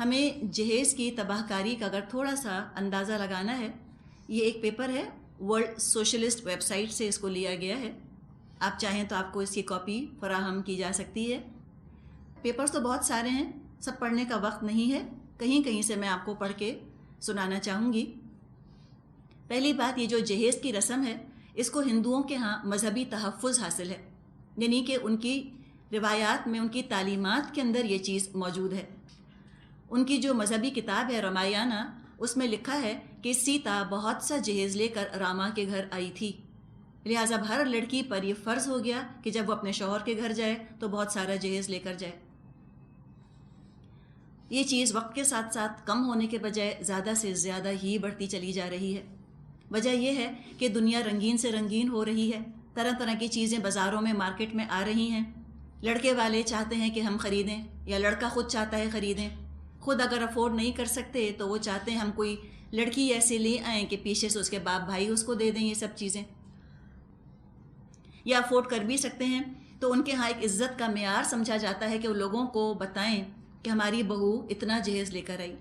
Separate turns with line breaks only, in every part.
ہمیں جہیز کی تباہ کاری کا اگر تھوڑا سا اندازہ لگانا ہے، یہ ایک پیپر ہے، ورلڈ سوشلسٹ ویب سائٹ سے اس کو لیا گیا ہے. آپ چاہیں تو آپ کو اس کی کاپی فراہم کی جا سکتی ہے. پیپرز تو بہت سارے ہیں، سب پڑھنے کا وقت نہیں ہے، کہیں کہیں سے میں آپ کو پڑھ کے سنانا چاہوں گی. پہلی بات، یہ جو جہیز کی رسم ہے اس کو ہندوؤں کے ہاں مذہبی تحفظ حاصل ہے، یعنی کہ ان کی روایات میں، ان کی تعلیمات کے اندر یہ چیز موجود ہے. ان کی جو مذہبی کتاب ہے رامایانہ، اس میں لکھا ہے کہ سیتا بہت سا جہیز لے کر راما کے گھر آئی تھی، لہٰذا ہر لڑکی پر یہ فرض ہو گیا کہ جب وہ اپنے شوہر کے گھر جائے تو بہت سارا جہیز لے کر جائے. یہ چیز وقت کے ساتھ ساتھ کم ہونے کے بجائے زیادہ سے زیادہ ہی بڑھتی چلی جا رہی ہے. وجہ یہ ہے کہ دنیا رنگین سے رنگین ہو رہی ہے، طرح طرح کی چیزیں بازاروں میں، مارکیٹ میں آ رہی ہیں. لڑکے والے چاہتے ہیں کہ ہم خریدیں، یا لڑکا خود چاہتا ہے خریدیں. خود اگر افورڈ نہیں کر سکتے تو وہ چاہتے ہیں ہم کوئی لڑکی ایسے لے آئیں کہ پیچھے سے اس کے باپ بھائی اس کو دے دیں یہ سب چیزیں. یا افورڈ کر بھی سکتے ہیں تو ان کے ہاں ایک عزت کا معیار سمجھا جاتا ہے کہ وہ لوگوں کو بتائیں کہ ہماری بہو اتنا جہیز لے کر آئی،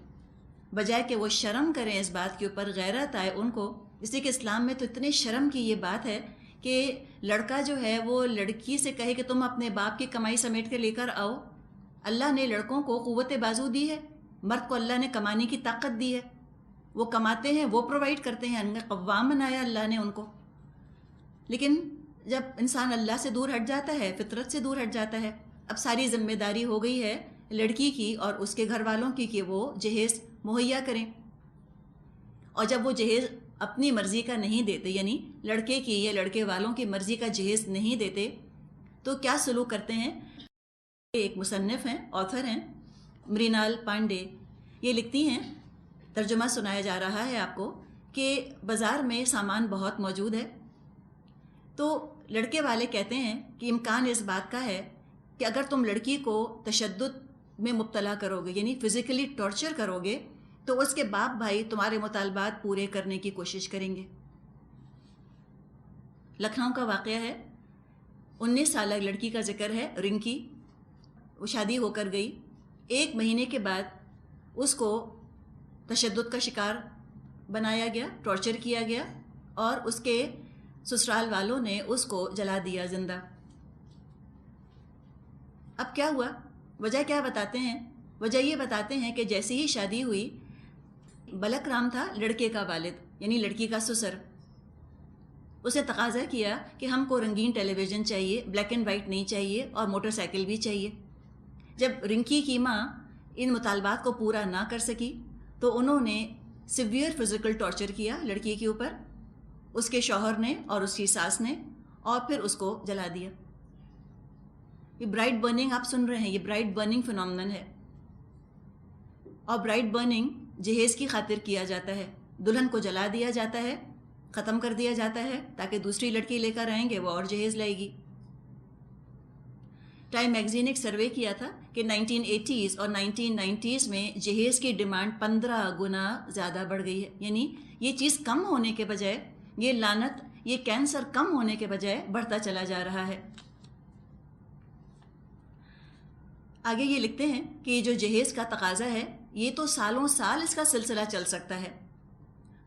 بجائے کہ وہ شرم کریں اس بات کے اوپر، غیرت آئے ان کو. اس لیے کہ اسلام میں تو اتنے شرم کی یہ بات ہے کہ لڑکا جو ہے وہ لڑکی سے کہے کہ تم اپنے باپ کی کمائی سمیٹ کے لے کر آؤ. اللہ نے لڑکوں کو قوت بازو دی ہے، مرد کو اللہ نے کمانے کی طاقت دی ہے، وہ کماتے ہیں، وہ پرووائڈ کرتے ہیں، ان کا قوام بنایا اللہ نے ان کو. لیکن جب انسان اللہ سے دور ہٹ جاتا ہے، فطرت سے دور ہٹ جاتا ہے، اب ساری ذمہ داری ہو گئی ہے لڑکی کی اور اس کے گھر والوں کی کہ وہ جہیز مہیا کریں. اور جب وہ جہیز اپنی مرضی کا نہیں دیتے، یعنی لڑکے کی یا لڑکے والوں کی مرضی کا جہیز نہیں دیتے، تو کیا سلوک کرتے ہیں. ایک مصنف ہیں، آتھر ہیں، مرینال پانڈے، یہ لکھتی ہیں، ترجمہ سنایا جا رہا ہے آپ کو، کہ بازار میں سامان بہت موجود ہے، تو لڑکے والے کہتے ہیں کہ امکان اس بات کا ہے کہ اگر تم لڑکی کو تشدد میں مبتلا کرو گے، یعنی فزیکلی ٹارچر کرو گے، تو اس کے باپ بھائی تمہارے مطالبات پورے کرنے کی کوشش کریں گے. لکھنؤ کا واقعہ ہے، 19 سالہ لڑکی کا ذکر ہے، رنکی. وہ شادی ہو کر گئی، 1 مہینے کے بعد اس کو تشدد کا شکار بنایا گیا، ٹارچر کیا گیا، اور اس کے سسرال والوں نے اس کو جلا دیا زندہ. اب کیا ہوا؟ وجہ کیا بتاتے ہیں؟ وجہ یہ بتاتے ہیں کہ جیسی ہی شادی ہوئی، بلک رام تھا لڑکے کا والد، یعنی لڑکی کا سسر، اس نے تقاضا کیا کہ ہم کو رنگین ٹیلی ویژن چاہیے، بلیک اینڈ وائٹ نہیں چاہیے، اور موٹر سائیکل بھی چاہیے. جب رنکی کی ماں ان مطالبات کو پورا نہ کر سکی تو انہوں نے سیویئر فزیکل ٹارچر کیا لڑکی کے اوپر، اس کے شوہر نے اور اس کی ساس نے، اور پھر اس کو جلا دیا. یہ برائٹ برننگ آپ سن رہے ہیں، یہ برائٹ برننگ فنومنن ہے. اور برائٹ برننگ جہیز کی خاطر کیا جاتا ہے، دلہن کو جلا دیا جاتا ہے، ختم کر دیا جاتا ہے، تاکہ دوسری لڑکی لے کر آئیں گے وہ اور جہیز لائے گی. ٹائم میگزین ایک سروے کیا تھا کہ 1980s اور 1990s میں جہیز کی ڈیمانڈ 15 گنا زیادہ بڑھ گئی ہے. یعنی یہ چیز کم ہونے کے بجائے، یہ لعنت، یہ کینسر کم ہونے کے بجائے بڑھتا چلا جا رہا ہے. آگے یہ لکھتے ہیں کہ یہ جو جہیز کا تقاضا ہے، یہ تو سالوں سال اس کا سلسلہ چل سکتا ہے.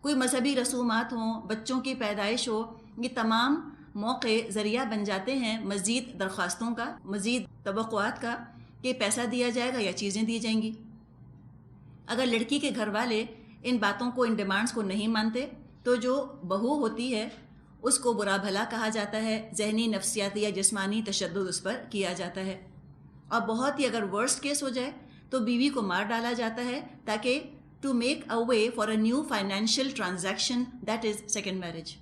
کوئی مذہبی رسومات ہوں، بچوں کی پیدائش ہو، یہ تمام موقع ذریعہ بن جاتے ہیں مزید درخواستوں کا، مزید توقعات کا، کہ پیسہ دیا جائے گا یا چیزیں دی جائیں گی. اگر لڑکی کے گھر والے ان باتوں کو، ان ڈیمانڈز کو نہیں مانتے تو جو بہو ہوتی ہے اس کو برا بھلا کہا جاتا ہے، ذہنی، نفسیاتی یا جسمانی تشدد اس پر کیا جاتا ہے. اور بہت ہی اگر ورسٹ کیس ہو جائے تو بیوی کو مار ڈالا جاتا ہے، تاکہ to make a way for a new financial transaction, that is second marriage.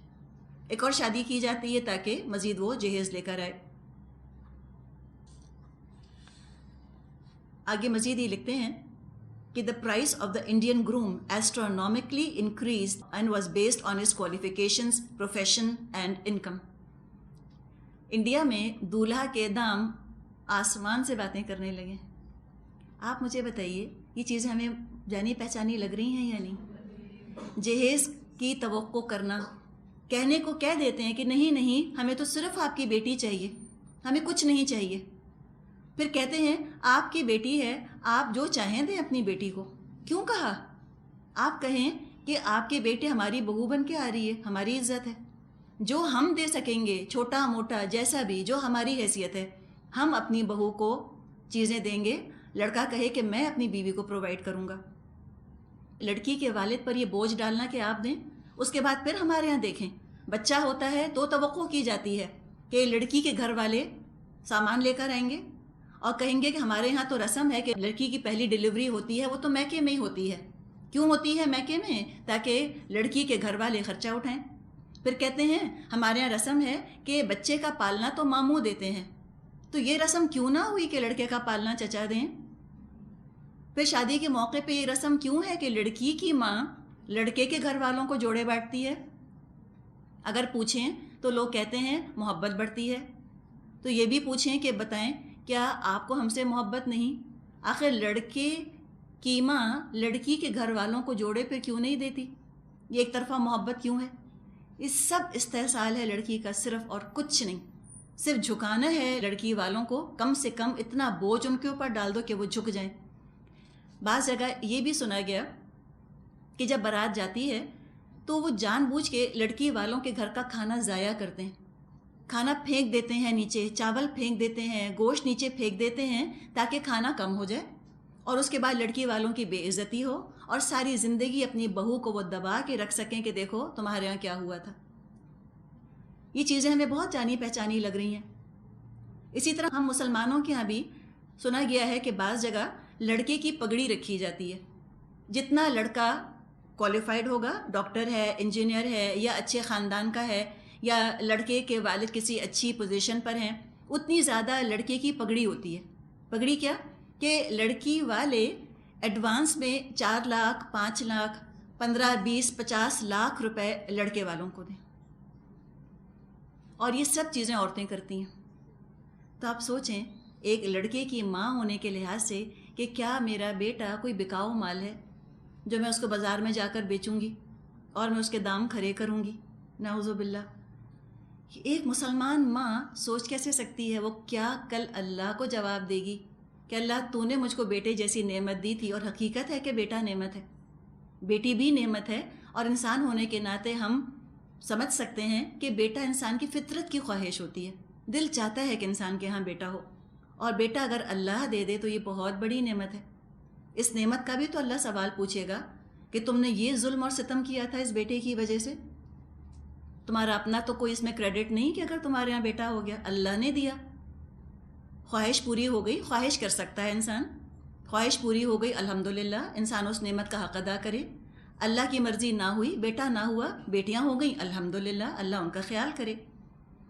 ایک اور شادی کی جاتی ہے تاکہ مزید وہ جہیز لے کر آئے. آگے مزید یہ لکھتے ہیں کہ the price of the Indian groom astronomically increased and was based on his qualifications, profession and income. India میں دولہا کے دام آسمان سے باتیں کرنے لگے. آپ مجھے بتائیے، یہ چیزیں ہمیں جانی پہچانی لگ رہی ہیں یا نہیں؟ جہیز کی توقع کرنا، کہنے کو کہہ دیتے ہیں کہ نہیں نہیں، ہمیں تو صرف آپ کی بیٹی چاہیے، ہمیں کچھ نہیں چاہیے. پھر کہتے ہیں آپ کی بیٹی ہے، آپ جو چاہیں دیں اپنی بیٹی کو. کیوں کہا؟ آپ کہیں کہ آپ کے بیٹے ہماری بہو بن کے آ رہی ہے، ہماری عزت ہے، جو ہم دے سکیں گے چھوٹا موٹا جیسا بھی، جو ہماری حیثیت ہے، ہم اپنی بہو کو چیزیں دیں گے. لڑکا کہے کہ میں اپنی بیوی کو پرووائڈ کروں گا. لڑکی کے والد پر یہ بوجھ ڈالنا کہ آپ دیں. اس کے بعد پھر ہمارے ہاں دیکھیں، بچہ ہوتا ہے تو توقع کی جاتی ہے کہ لڑکی کے گھر والے سامان لے کر آئیں گے اور کہیں گے کہ ہمارے ہاں تو رسم ہے کہ لڑکی کی پہلی ڈیلیوری ہوتی ہے وہ تو میکے میں ہی ہوتی ہے. کیوں ہوتی ہے میکے میں؟ تاکہ لڑکی کے گھر والے خرچہ اٹھائیں. پھر کہتے ہیں ہمارے یہاں رسم ہے کہ بچے کا پالنا تو ماموں دیتے ہیں. تو یہ رسم کیوں نہ ہوئی کہ لڑکے کا پالنا چچا دیں؟ پھر شادی کے موقع پہ یہ رسم کیوں ہے کہ لڑکی کی ماں لڑکے کے گھر والوں کو جوڑے بانٹتی ہے؟ اگر پوچھیں تو لوگ کہتے ہیں محبت بڑھتی ہے. تو یہ بھی پوچھیں کہ بتائیں کیا آپ کو ہم سے محبت نہیں؟ آخر لڑکے کی ماں لڑکی کے گھر والوں کو جوڑے پہ کیوں نہیں دیتی؟ یہ ایک طرفہ محبت کیوں ہے؟ یہ سب استحصال ہے لڑکی کا، صرف اور کچھ نہیں. صرف جھکانا ہے لڑکی والوں کو، کم سے کم اتنا بوجھ ان کے اوپر ڈال دو کہ وہ جھک جائیں. بعض جگہ یہ بھی سنا گیا کہ جب بارات جاتی ہے تو وہ جان بوجھ کے لڑکی والوں کے گھر کا کھانا ضائع کرتے ہیں، کھانا پھینک دیتے ہیں نیچے، چاول پھینک دیتے ہیں، گوشت نیچے پھینک دیتے ہیں تاکہ کھانا کم ہو جائے، اور اس کے بعد لڑکی والوں کی بے عزتی ہو اور ساری زندگی اپنی بہو کو وہ دبا کے رکھ سکیں کہ دیکھو تمہارے یہاں کیا ہوا تھا. یہ چیزیں ہمیں بہت جانی پہچانی لگ رہی ہیں. اسی طرح ہم مسلمانوں کے یہاں بھی سنا گیا ہے کہ بعض جگہ لڑکے کی پگڑی رکھی جاتی ہے. جتنا لڑکا کوالیفائڈ ہوگا، ڈاکٹر ہے، انجینئر ہے، یا اچھے خاندان کا ہے، یا لڑکے کے والد کسی اچھی پوزیشن پر ہیں، اتنی زیادہ لڑکے کی پگڑی ہوتی ہے. پگڑی کیا؟ کہ لڑکی والے ایڈوانس میں 4 لاکھ 5 لاکھ 15 20 50 لاکھ روپے لڑکے والوں کو دیں. اور یہ سب چیزیں عورتیں کرتی ہیں. تو آپ سوچیں ایک لڑکے کی ماں ہونے کے لحاظ سے کہ کیا میرا بیٹا کوئی بکاؤ مال ہے جو میں اس کو بازار میں جا کر بیچوں گی اور میں اس کے دام کھڑے کروں گی؟ نعوذ باللہ. ایک مسلمان ماں سوچ کیسے سکتی ہے؟ وہ کیا کل اللہ کو جواب دے گی کہ اللہ تو نے مجھ کو بیٹے جیسی نعمت دی تھی. اور حقیقت ہے کہ بیٹا نعمت ہے، بیٹی بھی نعمت ہے. اور انسان ہونے کے ناطے ہم سمجھ سکتے ہیں کہ بیٹا انسان کی فطرت کی خواہش ہوتی ہے، دل چاہتا ہے کہ انسان کے ہاں بیٹا ہو. اور بیٹا اگر اللہ دے دے تو یہ بہت بڑی نعمت ہے. اس نعمت کا بھی تو اللہ سوال پوچھے گا کہ تم نے یہ ظلم اور ستم کیا تھا اس بیٹے کی وجہ سے. تمہارا اپنا تو کوئی اس میں کریڈٹ نہیں کہ اگر تمہارے یہاں بیٹا ہو گیا، اللہ نے دیا. خواہش پوری ہو گئی، خواہش کر سکتا ہے انسان، خواہش پوری ہو گئی الحمدللہ، انسان اس نعمت کا حق ادا کرے. اللہ کی مرضی نہ ہوئی، بیٹا نہ ہوا، بیٹیاں ہو گئیں، الحمدللہ، اللہ ان کا خیال کرے.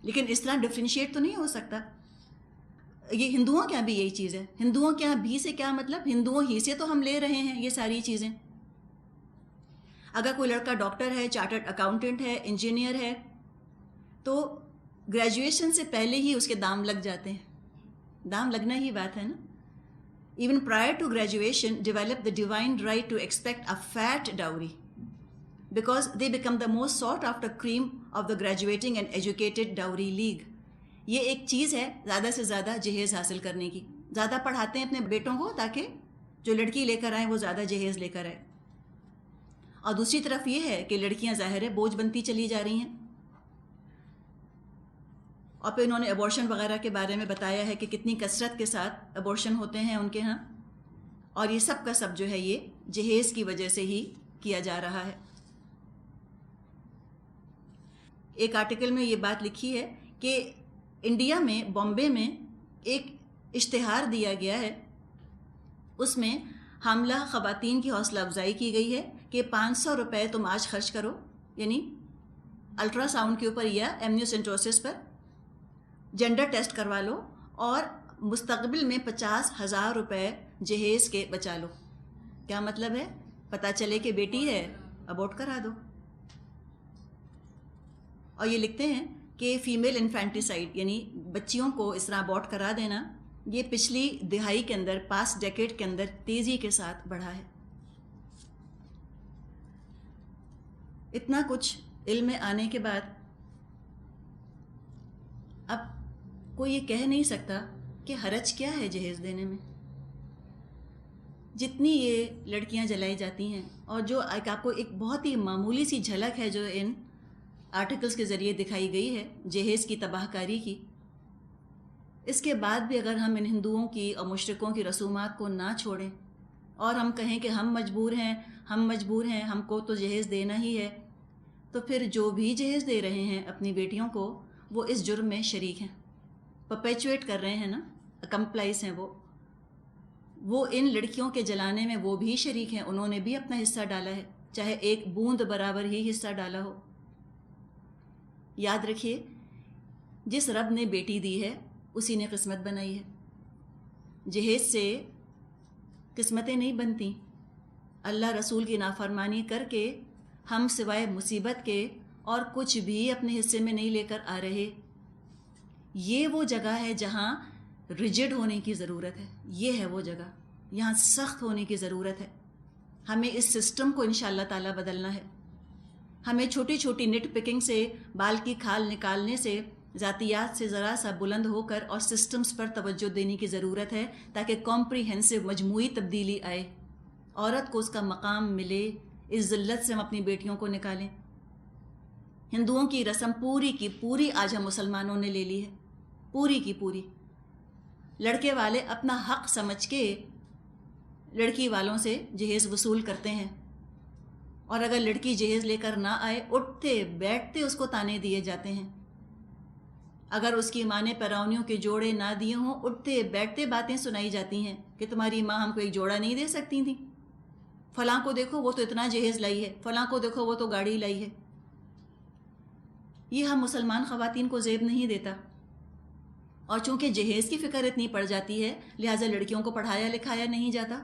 لیکن اس طرح ڈفرینشیٹ تو نہیں ہو سکتا. یہ ہندوؤں کے یہاں بھی یہی چیز ہے. ہندوؤں کے یہاں بھی سے کیا مطلب؟ ہندوؤں ہی سے تو ہم لے رہے ہیں یہ ساری چیزیں. اگر کوئی لڑکا ڈاکٹر ہے، چارٹرڈ اکاؤنٹنٹ ہے، انجینئر ہے، تو گریجویشن سے پہلے ہی اس کے دام لگ جاتے ہیں. دام لگنا ہی بات ہے نا. Even prior to graduation, develop the divine right to expect a fat dowry because they become the most sought after cream of the graduating and educated dowry league. یہ ایک چیز ہے زیادہ سے زیادہ جہیز حاصل کرنے کی. زیادہ پڑھاتے ہیں اپنے بیٹوں کو تاکہ جو لڑکی لے کر آئیں وہ زیادہ جہیز لے کر آئے. اور دوسری طرف یہ ہے کہ لڑکیاں ظاہر ہے بوجھ بنتی چلی جا رہی ہیں. اور پھر انہوں نے ابورشن وغیرہ کے بارے میں بتایا ہے کہ کتنی کثرت کے ساتھ ابورشن ہوتے ہیں ان کے ہاں. اور یہ سب کا سب جو ہے یہ جہیز کی وجہ سے ہی کیا جا رہا ہے. ایک آرٹیکل میں یہ بات لکھی ہے کہ انڈیا میں بامبے میں ایک اشتہار دیا گیا ہے، اس میں حاملہ خواتین کی حوصلہ افزائی کی گئی ہے کہ 500 روپے تم آج خرچ کرو، یعنی الٹرا ساؤنڈ کے اوپر یا ایمنیوسینٹوسس پر جینڈر ٹیسٹ کروا لو اور مستقبل میں 50,000 روپے جہیز کے بچا لو. کیا مطلب ہے؟ پتہ چلے کہ بیٹی ہے، ابورٹ کرا دو. اور یہ لکھتے ہیں کہ فیمیل انفینٹیسائڈ یعنی بچیوں کو اس طرح ابورٹ کرا دینا یہ پچھلی دہائی کے اندر، پاس ڈیکیڈ کے اندر تیزی کے ساتھ بڑھا ہے. اتنا کچھ علم میں آنے کے بعد اب کوئی یہ کہہ نہیں سکتا کہ حرج کیا ہے جہیز دینے میں. جتنی یہ لڑکیاں جلائی جاتی ہیں، اور جو آپ کو ایک بہت ہی معمولی سی جھلک ہے جو ان آرٹیکلز کے ذریعے دکھائی گئی ہے جہیز کی تباہ کاری کی، اس کے بعد بھی اگر ہم ان ہندوؤں کی اور مشرکوں کی رسومات کو نہ چھوڑیں اور ہم کہیں کہ ہم مجبور ہیں، ہم کو تو جہیز دینا ہی ہے، تو پھر جو بھی جہیز دے رہے ہیں اپنی بیٹیوں کو وہ اس جرم میں شریک ہیں، پرپیچویٹ کر رہے ہیں نا، کمپلائز ہیں وہ ان لڑکیوں کے جلانے میں وہ بھی شریک ہیں، انہوں نے بھی اپنا حصہ ڈالا ہے، چاہے ایک بوند برابر ہی حصہ ڈالا ہو. یاد رکھیے، جس رب نے بیٹی دی ہے اسی نے قسمت بنائی ہے. جہیز سے قسمتیں نہیں بنتی. اللہ رسول کی نافرمانی کر کے ہم سوائے مصیبت کے اور کچھ بھی اپنے حصے میں نہیں لے کر آ رہے. یہ وہ جگہ ہے جہاں ریجڈ ہونے کی ضرورت ہے، یہ ہے وہ جگہ، یہاں سخت ہونے کی ضرورت ہے. ہمیں اس سسٹم کو انشاءاللہ تعالی بدلنا ہے. ہمیں چھوٹی چھوٹی نٹ پکنگ سے، بال کی کھال نکالنے سے، ذاتیات سے ذرا سا بلند ہو کر اور سسٹمز پر توجہ دینے کی ضرورت ہے تاکہ کمپریہنسو مجموعی تبدیلی آئے، عورت کو اس کا مقام ملے. اس ذلت سے ہم اپنی بیٹیوں کو نکالیں. ہندوؤں کی رسم پوری کی پوری آج ہم مسلمانوں نے لے لی ہے، پوری کی پوری. لڑکے والے اپنا حق سمجھ کے لڑکی والوں سے جہیز وصول کرتے ہیں، اور اگر لڑکی جہیز لے کر نہ آئے اٹھتے بیٹھتے اس کو تانے دیے جاتے ہیں. اگر اس کی ماں نے پیراونیوں کے جوڑے نہ دیے ہوں، اٹھتے بیٹھتے باتیں سنائی جاتی ہیں کہ تمہاری ماں ہم کو ایک جوڑا نہیں دے سکتی تھی، فلاں کو دیکھو وہ تو اتنا جہیز لائی ہے، فلاں کو دیکھو وہ تو گاڑی لائی ہے. یہ ہم مسلمان خواتین کو زیب نہیں دیتا، اور چونکہ جہیز کی فکر اتنی پڑ جاتی ہے لہٰذا لڑکیوں کو پڑھایا لکھایا نہیں جاتا،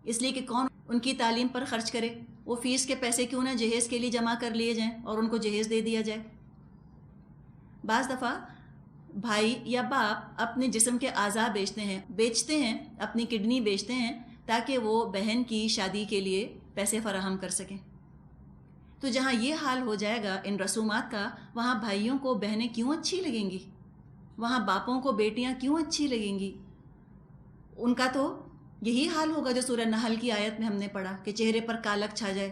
اس لیے کہ کون ان کی تعلیم پر خرچ کرے. وہ فیس کے پیسے کیوں نہ جہیز کے لیے جمع کر لیے جائیں اور ان کو جہیز دے دیا جائے. بعض دفعہ بھائی یا باپ اپنے جسم کے اعضاء بیچتے ہیں، اپنی کڈنی بیچتے ہیں تاکہ وہ بہن کی شادی کے لیے پیسے فراہم کر سکیں. تو جہاں یہ حال ہو جائے گا ان رسومات کا، وہاں بھائیوں کو بہنیں کیوں اچھی لگیں گی؟ وہاں باپوں کو بیٹیاں کیوں اچھی لگیں گی؟ ان کا تو یہی حال ہوگا جو سورہ نحل کی آیت میں ہم نے پڑھا کہ چہرے پر کالک چھا جائے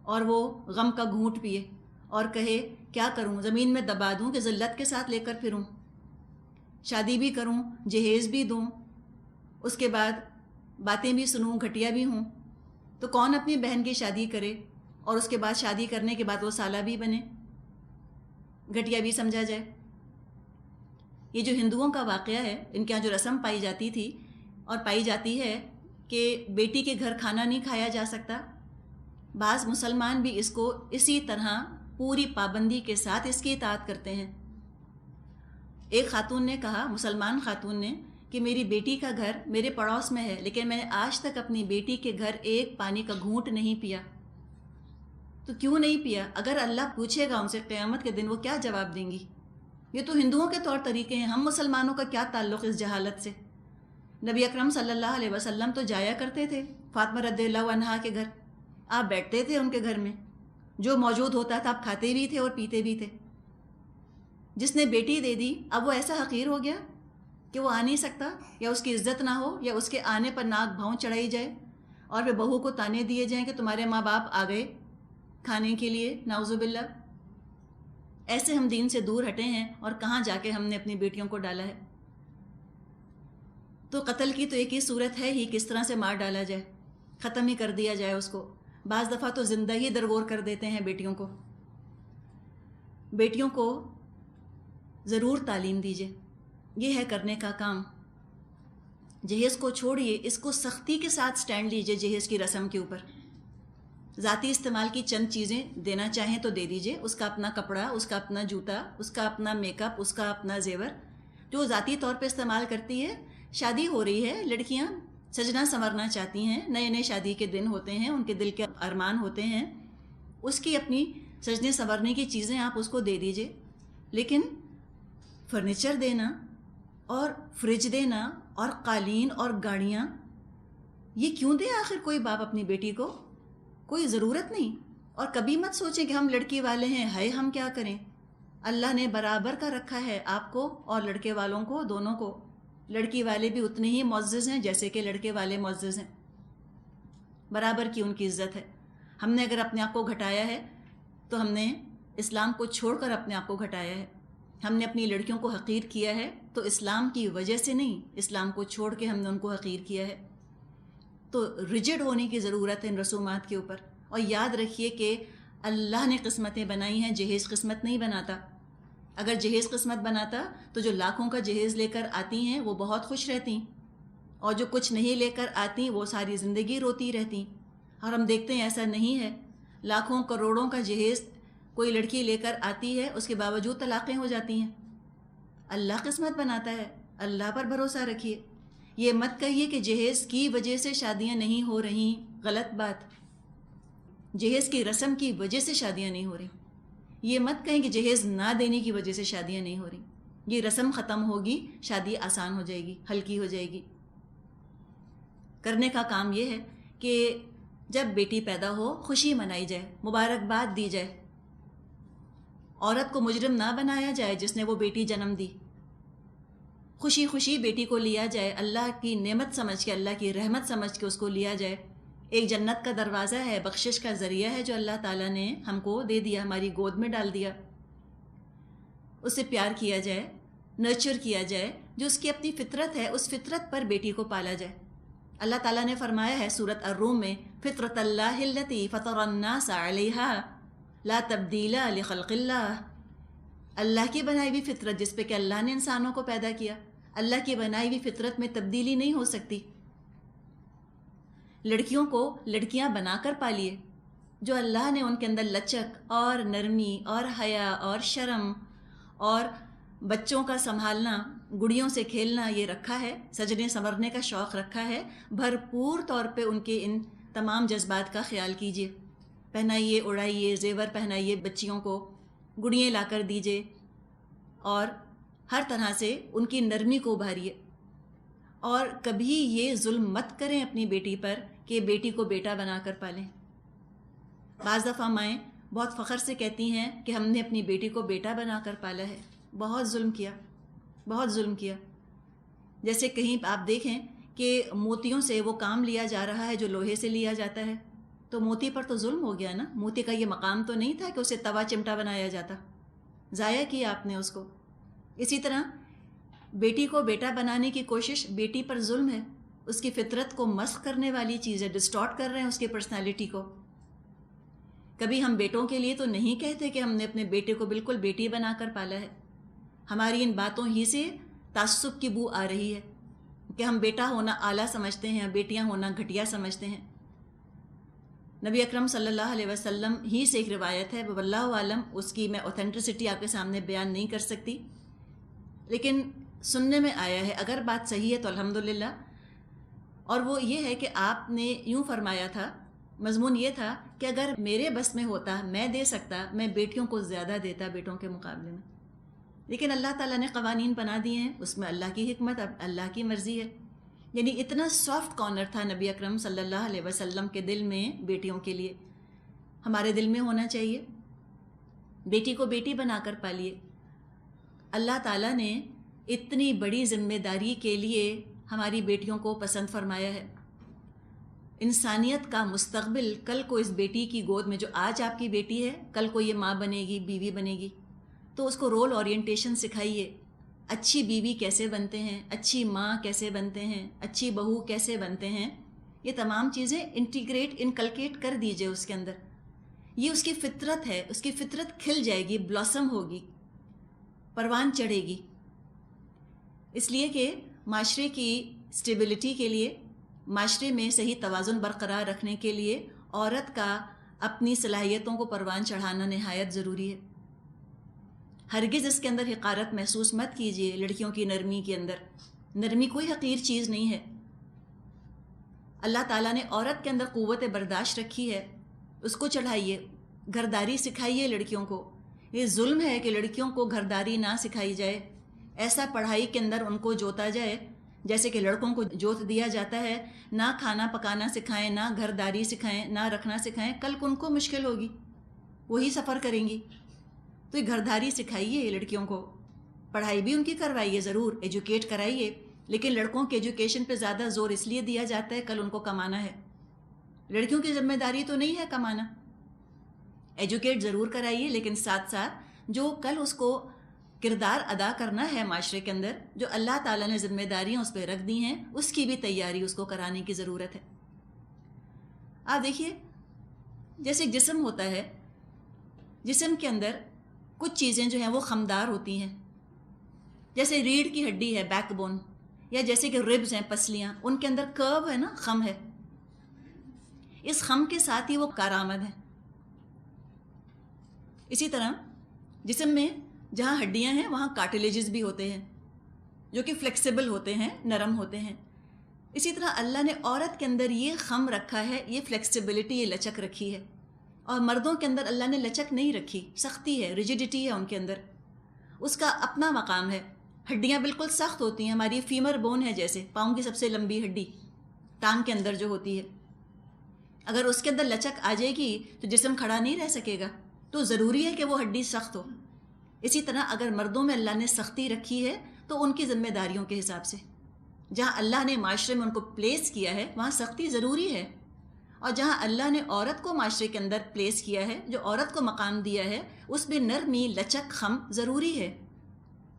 اور وہ غم کا گھونٹ پیے اور کہے کیا کروں، زمین میں دبا دوں کہ ذلت کے ساتھ لے کر پھروں، شادی بھی کروں، جہیز بھی دوں، اس کے بعد باتیں بھی سنوں، گھٹیا بھی ہوں. تو کون اپنی بہن کی شادی کرے اور اس کے بعد شادی کرنے کے بعد وہ سالہ بھی بنے، گھٹیا بھی سمجھا جائے؟ یہ جو ہندوؤں کا واقعہ ہے، ان کے یہاں جو رسم پائی جاتی تھی اور پائی جاتی ہے کہ بیٹی کے گھر کھانا نہیں کھایا جا سکتا، بعض مسلمان بھی اس کو اسی طرح پوری پابندی کے ساتھ اس کی اطاعت کرتے ہیں. ایک خاتون نے کہا، مسلمان خاتون نے، کہ میری بیٹی کا گھر میرے پڑوس میں ہے لیکن میں نے آج تک اپنی بیٹی کے گھر ایک پانی کا گھونٹ نہیں پیا. تو کیوں نہیں پیا؟ اگر اللہ پوچھے گا ان سے قیامت کے دن وہ کیا جواب دیں گی؟ یہ تو ہندوؤں کے طور طریقے ہیں، ہم مسلمانوں کا کیا تعلق اس جہالت سے؟ نبی اکرم صلی اللہ علیہ وسلم تو جایا کرتے تھے فاطمہ رضی اللہ عنہا کے گھر، آپ بیٹھتے تھے ان کے گھر میں، جو موجود ہوتا تھا آپ کھاتے بھی تھے اور پیتے بھی تھے. جس نے بیٹی دے دی اب وہ ایسا حقیر ہو گیا کہ وہ آ نہیں سکتا، یا اس کی عزت نہ ہو، یا اس کے آنے پر ناک بھاؤں چڑھائی جائے اور پھر بہو کو تانے دیے جائیں کہ تمہارے ماں باپ آ گئے کھانے کے لیے، نعوذ باللہ. ایسے ہم دین سے دور ہٹے ہیں اور کہاں جا کے ہم نے اپنی بیٹیوں کو ڈالا ہے. تو قتل کی تو ایک ہی صورت ہے ہی، کس طرح سے مار ڈالا جائے، ختم ہی کر دیا جائے اس کو. بعض دفعہ تو زندہ ہی درگور کر دیتے ہیں بیٹیوں کو. بیٹیوں کو ضرور تعلیم دیجیے، یہ ہے کرنے کا کام. جہیز کو چھوڑیے، اس کو سختی کے ساتھ سٹینڈ لیجیے جہیز کی رسم کے اوپر. ذاتی استعمال کی چند چیزیں دینا چاہیں تو دے دیجیے، اس کا اپنا کپڑا، اس کا اپنا جوتا، اس کا اپنا میک اپ، اس کا اپنا زیور جو ذاتی طور پہ استعمال کرتی ہے. شادی ہو رہی ہے، لڑکیاں سجنا سنورنا چاہتی ہیں، نئے نئے شادی کے دن ہوتے ہیں، ان کے دل کے ارمان ہوتے ہیں، اس کی اپنی سجنے سنورنے کی چیزیں آپ اس کو دے دیجیے. لیکن فرنیچر دینا اور فریج دینا اور قالین اور گاڑیاں، یہ کیوں دے آخر کوئی باپ اپنی بیٹی کو؟ کوئی ضرورت نہیں. اور کبھی مت سوچیں کہ ہم لڑکی والے ہیں، ہائے ہم کیا کریں. اللہ نے برابر کا رکھا ہے آپ کو اور لڑکے والوں کو، دونوں کو. لڑکی والے بھی اتنے ہی معزز ہیں جیسے کہ لڑکے والے معزز ہیں، برابر کی ان کی عزت ہے۔ ہم نے اگر اپنے آپ کو گھٹایا ہے تو ہم نے اسلام کو چھوڑ کر اپنے آپ کو گھٹایا ہے۔ ہم نے اپنی لڑکیوں کو حقیر کیا ہے تو اسلام کی وجہ سے نہیں، اسلام کو چھوڑ کے ہم نے ان کو حقیر کیا ہے۔ تو ریجڈ ہونے کی ضرورت ہے ان رسومات کے اوپر، اور یاد رکھیے کہ اللہ نے قسمتیں بنائی ہیں، جہیز قسمت نہیں بناتا۔ اگر جہیز قسمت بناتا تو جو لاکھوں کا جہیز لے کر آتی ہیں وہ بہت خوش رہتی، اور جو کچھ نہیں لے کر آتی وہ ساری زندگی روتی رہتی۔ اور ہم دیکھتے ہیں ایسا نہیں ہے، لاکھوں کروڑوں کا جہیز کوئی لڑکی لے کر آتی ہے، اس کے باوجود طلاقیں ہو جاتی ہیں۔ اللہ قسمت بناتا ہے، اللہ پر بھروسہ رکھیے۔ یہ مت کہیے کہ جہیز کی وجہ سے شادیاں نہیں ہو رہی، غلط بات۔ جہیز کی رسم کی وجہ سے شادیاں نہیں ہو رہی۔ یہ مت کہیں کہ جہیز نہ دینے کی وجہ سے شادیاں نہیں ہو رہی۔ یہ رسم ختم ہوگی، شادی آسان ہو جائے گی، ہلکی ہو جائے گی۔ کرنے کا کام یہ ہے کہ جب بیٹی پیدا ہو خوشی منائی جائے، مبارکباد دی جائے۔ عورت کو مجرم نہ بنایا جائے جس نے وہ بیٹی جنم دی۔ خوشی خوشی بیٹی کو لیا جائے، اللہ کی نعمت سمجھ کے، اللہ کی رحمت سمجھ کے اس کو لیا جائے۔ ایک جنت کا دروازہ ہے، بخشش کا ذریعہ ہے جو اللہ تعالیٰ نے ہم کو دے دیا، ہماری گود میں ڈال دیا۔ اسے پیار کیا جائے، نرچر کیا جائے، جو اس کی اپنی فطرت ہے اس فطرت پر بیٹی کو پالا جائے۔ اللہ تعالیٰ نے فرمایا ہے سورۃ الروم میں، فطرت اللہ التی فطر الناس علیہا لا تبدیل لخلق اللہ۔ اللہ کی بنائی ہوئی فطرت جس پہ کہ اللہ نے انسانوں کو پیدا کیا، اللہ کی بنائی ہوئی فطرت میں تبدیلی نہیں ہو سکتی۔ لڑکیوں کو لڑکیاں بنا کر پالیے، جو اللہ نے ان کے اندر لچک اور نرمی اور حیا اور شرم اور بچوں کا سنبھالنا، گڑیوں سے کھیلنا یہ رکھا ہے، سجنے سنورنے کا شوق رکھا ہے، بھرپور طور پہ ان کے ان تمام جذبات کا خیال کیجیے۔ پہنائیے، اڑائیے، زیور پہنائیے بچیوں کو، گڑیاں لا کر دیجیے، اور ہر طرح سے ان کی نرمی کو ابھاریے۔ اور کبھی یہ ظلم مت کریں اپنی بیٹی پر کہ بیٹی کو بیٹا بنا کر پالیں۔ بعض دفعہ مائیں بہت فخر سے کہتی ہیں کہ ہم نے اپنی بیٹی کو بیٹا بنا کر پالا ہے۔ بہت ظلم کیا، بہت ظلم کیا۔ جیسے کہیں آپ دیکھیں کہ موتیوں سے وہ کام لیا جا رہا ہے جو لوہے سے لیا جاتا ہے، تو موتی پر تو ظلم ہو گیا نا۔ موتی کا یہ مقام تو نہیں تھا کہ اسے توا چمٹا بنایا جاتا، ضائع کیا آپ نے اس کو۔ اسی طرح بیٹی کو بیٹا بنانے کی کوشش بیٹی پر ظلم ہے، اس کی فطرت کو مسخ کرنے والی چیز ہے، ڈسٹارٹ کر رہے ہیں اس کی پرسنالٹی کو۔ کبھی ہم بیٹوں کے لیے تو نہیں کہتے کہ ہم نے اپنے بیٹے کو بالکل بیٹی بنا کر پالا ہے۔ ہماری ان باتوں ہی سے تعصب کی بو آ رہی ہے کہ ہم بیٹا ہونا اعلیٰ سمجھتے ہیں، بیٹیاں ہونا گھٹیا سمجھتے ہیں۔ نبی اکرم صلی اللہ علیہ وسلم ہی سے ایک روایت ہے، واللہ عالم، اس کی میں اوتھینٹسٹی آپ کے سامنے بیان نہیں کر سکتی، لیکن سننے میں آیا ہے، اگر بات صحیح ہے تو الحمدللہ۔ اور وہ یہ ہے کہ آپ نے یوں فرمایا تھا، مضمون یہ تھا کہ اگر میرے بس میں ہوتا، میں دے سکتا، میں بیٹیوں کو زیادہ دیتا بیٹوں کے مقابلے میں، لیکن اللہ تعالیٰ نے قوانین بنا دیے ہیں، اس میں اللہ کی حکمت، اب اللہ کی مرضی ہے۔ یعنی اتنا سافٹ کارنر تھا نبی اکرم صلی اللہ علیہ وسلم کے دل میں بیٹیوں کے لیے۔ ہمارے دل میں ہونا چاہیے، بیٹی کو بیٹی بنا کر پالیے۔ اللہ تعالیٰ نے اتنی بڑی ذمہ داری کے لیے ہماری بیٹیوں کو پسند فرمایا ہے۔ انسانیت کا مستقبل کل کو اس بیٹی کی گود میں، جو آج آپ کی بیٹی ہے، کل کو یہ ماں بنے گی، بیوی بنے گی، تو اس کو رول اورینٹیشن سکھائیے۔ اچھی بیوی کیسے بنتے ہیں، اچھی ماں کیسے بنتے ہیں، اچھی بہو کیسے بنتے ہیں، یہ تمام چیزیں انٹیگریٹ، انکلکیٹ کر دیجئے اس کے اندر۔ یہ اس کی فطرت ہے، اس کی فطرت کھل جائے گی، بلاسم ہوگی، پروان چڑھے گی۔ اس لیے کہ معاشرے کی سٹیبلٹی کے لیے، معاشرے میں صحیح توازن برقرار رکھنے کے لیے عورت کا اپنی صلاحیتوں کو پروان چڑھانا نہایت ضروری ہے۔ ہرگز اس کے اندر حقارت محسوس مت کیجیے۔ لڑکیوں کی نرمی کے اندر نرمی کوئی حقیر چیز نہیں ہے۔ اللہ تعالیٰ نے عورت کے اندر قوت برداشت رکھی ہے، اس کو چڑھائیے، گھرداری سکھائیے لڑکیوں کو۔ یہ ظلم ہے کہ لڑکیوں کو گھرداری نہ سکھائی جائے، ایسا پڑھائی کے اندر ان کو جوتا جائے جیسے کہ لڑکوں کو جوت دیا جاتا ہے۔ نہ کھانا پکانا سکھائیں، نہ گھرداری سکھائیں، نہ رکھنا سکھائیں، کل کو ان کو مشکل ہوگی، وہی سفر کریں گی۔ تو یہ گھرداری سکھائیے لڑکیوں کو، پڑھائی بھی ان کی کروائیے، ضرور ایجوکیٹ کرائیے، لیکن لڑکوں کے ایجوکیشن پہ زیادہ زور اس لیے دیا جاتا ہے کل ان کو کمانا ہے. لڑکیوں کی ذمہ داری تو نہیں ہے کمانا. ایجوکیٹ ضرور کرائیے لیکن ساتھ ساتھ جو کل اس کو کردار ادا کرنا ہے معاشرے کے اندر، جو اللہ تعالیٰ نے ذمہ داریاں اس پہ رکھ دی ہیں، اس کی بھی تیاری اس کو کرانے کی ضرورت ہے. آپ دیکھیے جیسے ایک جسم ہوتا ہے، جسم کے اندر کچھ چیزیں جو ہیں وہ خمدار ہوتی ہیں، جیسے ریڑھ کی ہڈی ہے بیک بون، یا جیسے کہ ربز ہیں پسلیاں، ان کے اندر کرو ہے نا، خم ہے. اس خم کے ساتھ ہی وہ کارآمد ہے. اسی طرح جسم میں جہاں ہڈیاں ہیں وہاں کارٹلیجز بھی ہوتے ہیں جو کہ فلیکسیبل ہوتے ہیں، نرم ہوتے ہیں. اسی طرح اللہ نے عورت کے اندر یہ خم رکھا ہے، یہ فلیکسیبلٹی، یہ لچک رکھی ہے. اور مردوں کے اندر اللہ نے لچک نہیں رکھی، سختی ہے، ریجیڈیٹی ہے ان کے اندر. اس کا اپنا مقام ہے. ہڈیاں بالکل سخت ہوتی ہیں، ہماری فیمر بون ہے جیسے پاؤں کی سب سے لمبی ہڈی ٹانگ کے اندر جو ہوتی ہے، اگر اس کے اندر لچک آ جائے گی تو جسم کھڑا نہیں رہ سکے گا، تو ضروری ہے کہ وہ ہڈی سخت ہو. اسی طرح اگر مردوں میں اللہ نے سختی رکھی ہے تو ان کی ذمہ داریوں کے حساب سے جہاں اللہ نے معاشرے میں ان کو پلیس کیا ہے وہاں سختی ضروری ہے، اور جہاں اللہ نے عورت کو معاشرے کے اندر پلیس کیا ہے، جو عورت کو مقام دیا ہے، اس میں نرمی، لچک، خم ضروری ہے.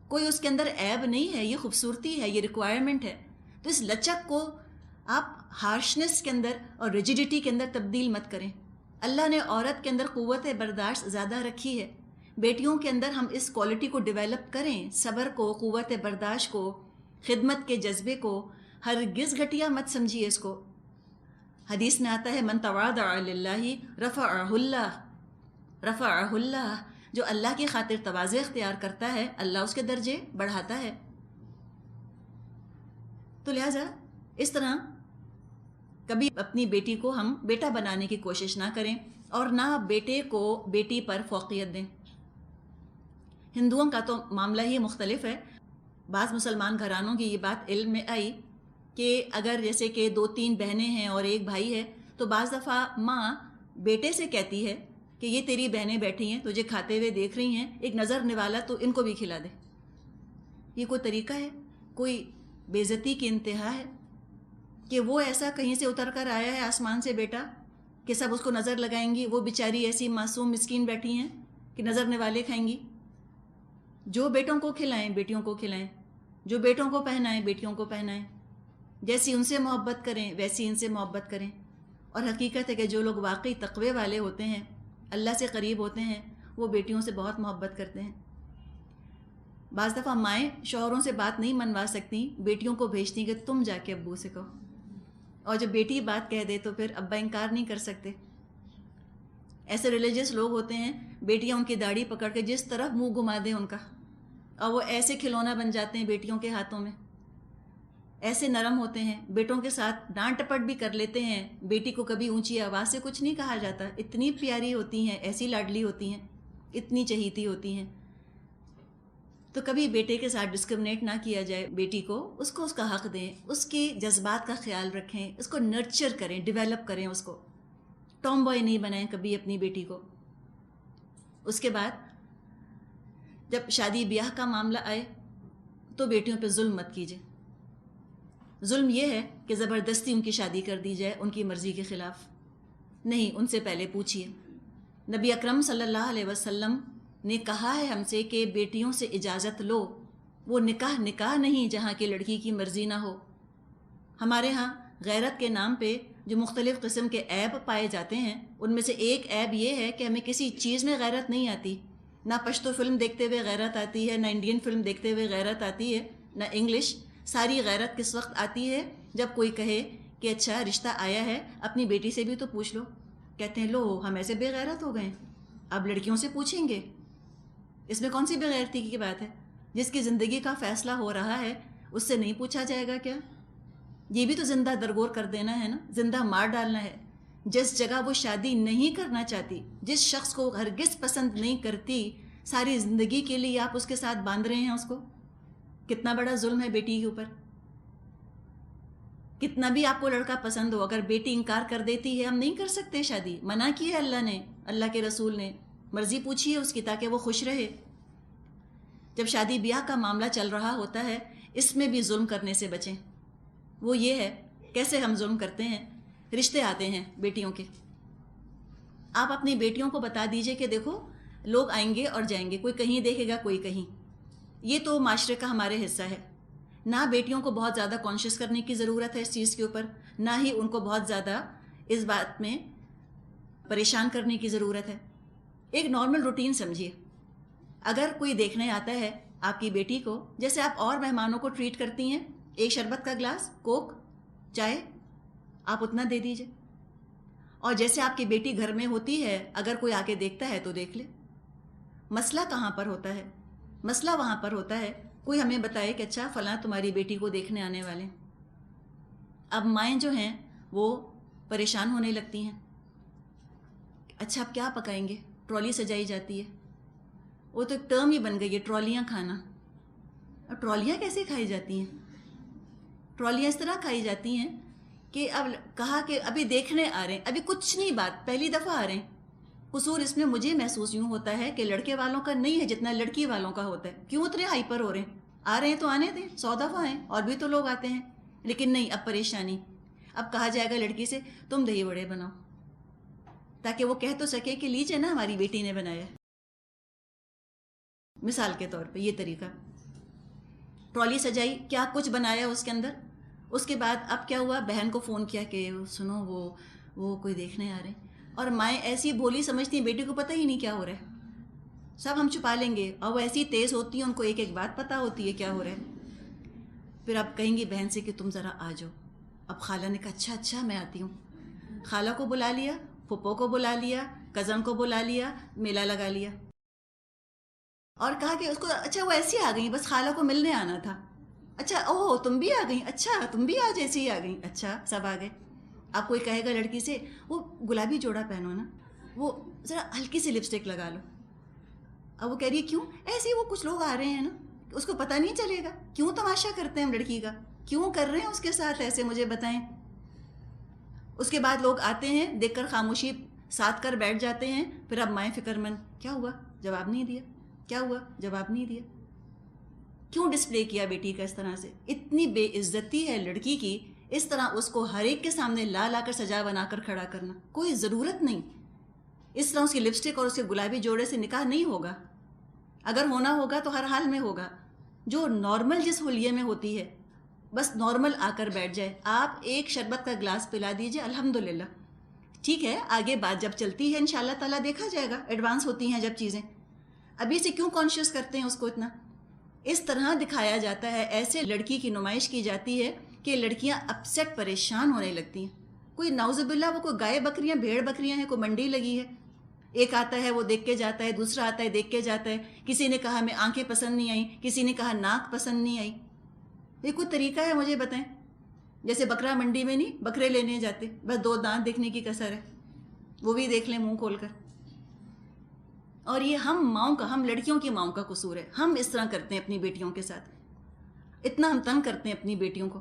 کوئی اس کے اندر عیب نہیں ہے، یہ خوبصورتی ہے، یہ ریکوائرمنٹ ہے. تو اس لچک کو آپ ہارشنس کے اندر اور ریجیڈیٹی کے اندر تبدیل مت کریں. اللہ نے عورت کے اندر قوت برداشت زیادہ رکھی ہے. بیٹیوں کے اندر ہم اس کوالٹی کو ڈیولپ کریں، صبر کو، قوت برداشت کو، خدمت کے جذبے کو. ہرگز گھٹیا مت سمجھیے اس کو. حدیث میں آتا ہے من تواضع للہ رفعہ اللہ، جو اللہ کی خاطر تواضع اختیار کرتا ہے اللہ اس کے درجے بڑھاتا ہے. تو لہٰذا اس طرح کبھی اپنی بیٹی کو ہم بیٹا بنانے کی کوشش نہ کریں اور نہ بیٹے کو بیٹی پر فوقیت دیں. ہندوؤں کا تو معاملہ ہی مختلف ہے. بعض مسلمان گھرانوں کی یہ بات علم میں آئی کہ اگر جیسے کہ 2-3 بہنیں ہیں اور ایک بھائی ہے تو بعض دفعہ ماں بیٹے سے کہتی ہے کہ یہ تیری بہنیں بیٹھی ہیں، تجھے کھاتے ہوئے دیکھ رہی ہیں، ایک نظر نوالا تو ان کو بھی کھلا دے. یہ کوئی طریقہ ہے؟ کوئی بے عزتی کی انتہا ہے کہ وہ ایسا کہیں سے اتر کر آیا ہے آسمان سے بیٹا کہ سب اس کو نظر لگائیں گی، وہ بیچاری ایسی معصوم مسکین بیٹھی ہیں کہ نظر نوالے کھائیں گی. جو بیٹوں کو کھلائیں بیٹیوں کو کھلائیں، جو بیٹوں کو پہنائیں بیٹیوں کو پہنائیں، جیسی ان سے محبت کریں ویسی ان سے محبت کریں. اور حقیقت ہے کہ جو لوگ واقعی تقوی والے ہوتے ہیں، اللہ سے قریب ہوتے ہیں، وہ بیٹیوں سے بہت محبت کرتے ہیں. بعض دفعہ مائیں شوہروں سے بات نہیں منوا سکتی، بیٹیوں کو بھیجتی کہ تم جا کے ابو سے کہو، اور جب بیٹی بات کہہ دے تو پھر ابا انکار نہیں کر سکتے. ایسے ریلیجس لوگ ہوتے ہیں، بیٹیاں ان کی داڑھی پکڑ کے جس طرف منہ گھما دیں ان کا، اور وہ ایسے کھلونا بن جاتے ہیں بیٹیوں کے ہاتھوں میں. ایسے نرم ہوتے ہیں، بیٹوں کے ساتھ ڈانٹ ٹپٹ بھی کر لیتے ہیں. بیٹی کو کبھی اونچی آواز سے کچھ نہیں کہا جاتا، اتنی پیاری ہوتی ہیں، ایسی لاڈلی ہوتی ہیں، اتنی چہیتی ہوتی ہیں. تو کبھی بیٹے کے ساتھ ڈسکرمنیٹ نہ کیا جائے. بیٹی کو اس کا حق دیں، اس کے جذبات کا خیال رکھیں، اس کو نرچر کریں، ڈیولپ کریں. اس کو ٹام بوائے نہیں بنائیں کبھی اپنی بیٹی کو. اس کے بعد جب شادی بیاہ کا معاملہ آئے تو بیٹیوں پہ ظلم مت کیجیے. ظلم یہ ہے کہ زبردستی ان کی شادی کر دی جائے ان کی مرضی کے خلاف. نہیں، ان سے پہلے پوچھیے. نبی اکرم صلی اللہ علیہ وسلم نے کہا ہے ہم سے کہ بیٹیوں سے اجازت لو. وہ نکاح نہیں جہاں کی لڑکی کی مرضی نہ ہو. ہمارے ہاں غیرت کے نام پہ جو مختلف قسم کے عیب پائے جاتے ہیں، ان میں سے ایک عیب یہ ہے کہ ہمیں کسی چیز میں غیرت نہیں آتی. نہ پشتو فلم دیکھتے ہوئے غیرت آتی ہے، نہ انڈین فلم دیکھتے ہوئے غیرت آتی ہے، نہ انگلش. ساری غیرت کس وقت آتی ہے؟ جب کوئی کہے کہ اچھا رشتہ آیا ہے، اپنی بیٹی سے بھی تو پوچھ لو. کہتے ہیں لو ہم ایسے بے غیرت ہو گئے، اب لڑکیوں سے پوچھیں گے. اس میں کون سی بے غیرتی کی بات ہے؟ جس کی زندگی کا فیصلہ ہو رہا ہے اس سے نہیں پوچھا جائے گا کیا؟ یہ بھی تو زندہ درگور کر دینا ہے نا، زندہ مار ڈالنا ہے. جس جگہ وہ شادی نہیں کرنا چاہتی، جس شخص کو ہرگز پسند نہیں کرتی، ساری زندگی کے لیے آپ اس کے ساتھ باندھ رہے ہیں اس کو. کتنا بڑا ظلم ہے بیٹی کے اوپر. کتنا بھی آپ کو لڑکا پسند ہو، اگر بیٹی انکار کر دیتی ہے ہم نہیں کر سکتے شادی، منع کی ہے اللہ نے، اللہ کے رسول نے. مرضی پوچھیے اس کی تاکہ وہ خوش رہے. جب شادی بیاہ کا معاملہ چل رہا ہوتا ہے، اس میں بھی ظلم کرنے سے بچیں. وہ یہ ہے کیسے ہم ظلم کرتے ہیں. رشتے آتے ہیں بیٹیوں کے. آپ اپنی بیٹیوں کو بتا دیجئے کہ دیکھو لوگ آئیں گے اور جائیں گے, کوئی کہیں دیکھے گا کوئی کہیں. یہ تو معاشرے کا ہمارے حصہ ہے. نہ بیٹیوں کو بہت زیادہ کانشیس کرنے کی ضرورت ہے اس چیز کے اوپر, نہ ہی ان کو بہت زیادہ اس بات میں پریشان کرنے کی ضرورت ہے. ایک نارمل روٹین سمجھیے. اگر کوئی دیکھنے آتا ہے آپ کی بیٹی کو, جیسے آپ اور مہمانوں کو ٹریٹ کرتی ہیں, ایک شربت کا گلاس, کوک, چائے آپ اتنا دے دیجئے. اور جیسے آپ کی بیٹی گھر میں ہوتی ہے, اگر کوئی آ کے دیکھتا ہے تو دیکھ لے. مسئلہ کہاں پر ہوتا ہے؟ مسئلہ وہاں پر ہوتا ہے کوئی ہمیں بتائے کہ اچھا فلاں تمہاری بیٹی کو دیکھنے آنے والے. اب مائیں جو ہیں وہ پریشان ہونے لگتی ہیں. اچھا اب کیا پکائیں گے؟ ٹرالی سجائی جاتی ہے. وہ تو ایک ٹرم ہی بن گئی ہے, ٹرالیاں کھانا. اب ٹرالیاں کیسے کھائی جاتی ہیں؟ ٹرالیاں اس طرح کھائی جاتی ہیں کہ اب کہا کہ ابھی دیکھنے آ رہے ہیں, ابھی کچھ نہیں بات, پہلی دفعہ آ رہے ہیں. قصور اس میں مجھے محسوس یوں ہوتا ہے کہ لڑکے والوں کا نہیں ہے جتنا لڑکی والوں کا ہوتا ہے. کیوں اتنے ہائپر ہو رہے ہیں؟ آ رہے ہیں تو آنے دیں, 100 دفعہ ہیں, اور بھی تو لوگ آتے ہیں. لیکن نہیں, اب پریشانی. اب کہا جائے گا لڑکی سے تم دہی بڑے بناؤ, تاکہ وہ کہہ تو سکے کہ لیجیے نا ہماری بیٹی نے بنایا. مثال کے طور پہ یہ طریقہ. ٹرالی سجائی, کیا کچھ بنایا اس کے اندر. اس کے بعد اب کیا ہوا, بہن کو فون کیا کہ سنو وہ کوئی دیکھنے آ رہے ہیں. اور مائیں ایسی بولی سمجھتی ہیں بیٹی کو پتہ ہی نہیں کیا ہو رہا ہے, سب ہم چھپا لیں گے. اور وہ ایسی تیز ہوتی ہیں, ان کو ایک ایک بات پتہ ہوتی ہے کیا ہو رہا ہے. پھر اب کہیں گی بہن سے کہ تم ذرا آ جاؤ. اب خالہ نے کہا اچھا میں آتی ہوں. خالہ کو بلا لیا, پھپھو کو بلا لیا, کزن کو بلا لیا, میلہ لگا لیا. اور کہا کہ اس کو اچھا وہ ایسی آ گئی, بس خالہ کو ملنے آنا تھا. اچھا اوہ تم بھی آ گئی, اچھا تم بھی آج ایسی ہی آ گئی, اچھا سب آ گئے. آپ کوئی کہے گا لڑکی سے وہ گلابی جوڑا پہنو نا, وہ ذرا ہلکی سی لپسٹک لگا لو. اب وہ کہہ رہی ہے کیوں؟ ایسے ہی وہ کچھ لوگ آ رہے ہیں نا, اس کو پتہ نہیں چلے گا. کیوں تماشا کرتے ہیں ہم لڑکی کا, کیوں کر رہے ہیں اس کے ساتھ ایسے, مجھے بتائیں. اس کے بعد لوگ آتے ہیں, دیکھ کر خاموشی ساتھ کر بیٹھ جاتے ہیں. پھر اب مائیں فکر مند, کیا ہوا جواب نہیں دیا, کیا ہوا جواب نہیں دیا. کیوں ڈسپلے کیا بیٹی کا اس طرح سے؟ اتنی بے عزتی ہے لڑکی کی, اس طرح اس کو ہر ایک کے سامنے لا کر سجا بنا کر کھڑا کرنا. کوئی ضرورت نہیں. اس طرح اس کی لپسٹک اور اس کے گلابی جوڑے سے نکاح نہیں ہوگا. اگر ہونا ہوگا تو ہر حال میں ہوگا. جو نارمل جس حلیے میں ہوتی ہے, بس نارمل آ کر بیٹھ جائے. آپ ایک شربت کا گلاس پلا دیجئے, الحمدللہ. ٹھیک ہے, آگے بات جب چلتی ہے انشاءاللہ تعالیٰ دیکھا جائے گا, ایڈوانس ہوتی ہیں جب چیزیں. ابھی سے کیوں کانشیس کرتے ہیں اس کو اتنا؟ اس طرح دکھایا جاتا ہے, ایسے لڑکی کی نمائش کی جاتی ہے کہ لڑکیاں اپسیٹ پریشان ہونے لگتی ہیں. کوئی نعوذ باللہ وہ کوئی گائے بکریاں بھیڑ بکریاں ہیں, کوئی منڈی لگی ہے. ایک آتا ہے وہ دیکھ کے جاتا ہے, دوسرا آتا ہے دیکھ کے جاتا ہے. کسی نے کہا ہمیں آنکھیں پسند نہیں آئیں, کسی نے کہا ناک پسند نہیں آئی. یہ کوئی طریقہ ہے مجھے بتائیں؟ جیسے بکرا منڈی میں نہیں بکرے لینے جاتے, بس 2 دانت دیکھنے کی کسر ہے, وہ بھی دیکھ لیں منہ کھول کر. اور یہ ہم ماؤں کا, ہم لڑکیوں کی ماؤں کا قصور ہے. ہم اس طرح کرتے ہیں اپنی بیٹیوں کے ساتھ, اتنا ہم تنگ کرتے ہیں اپنی بیٹیوں کو.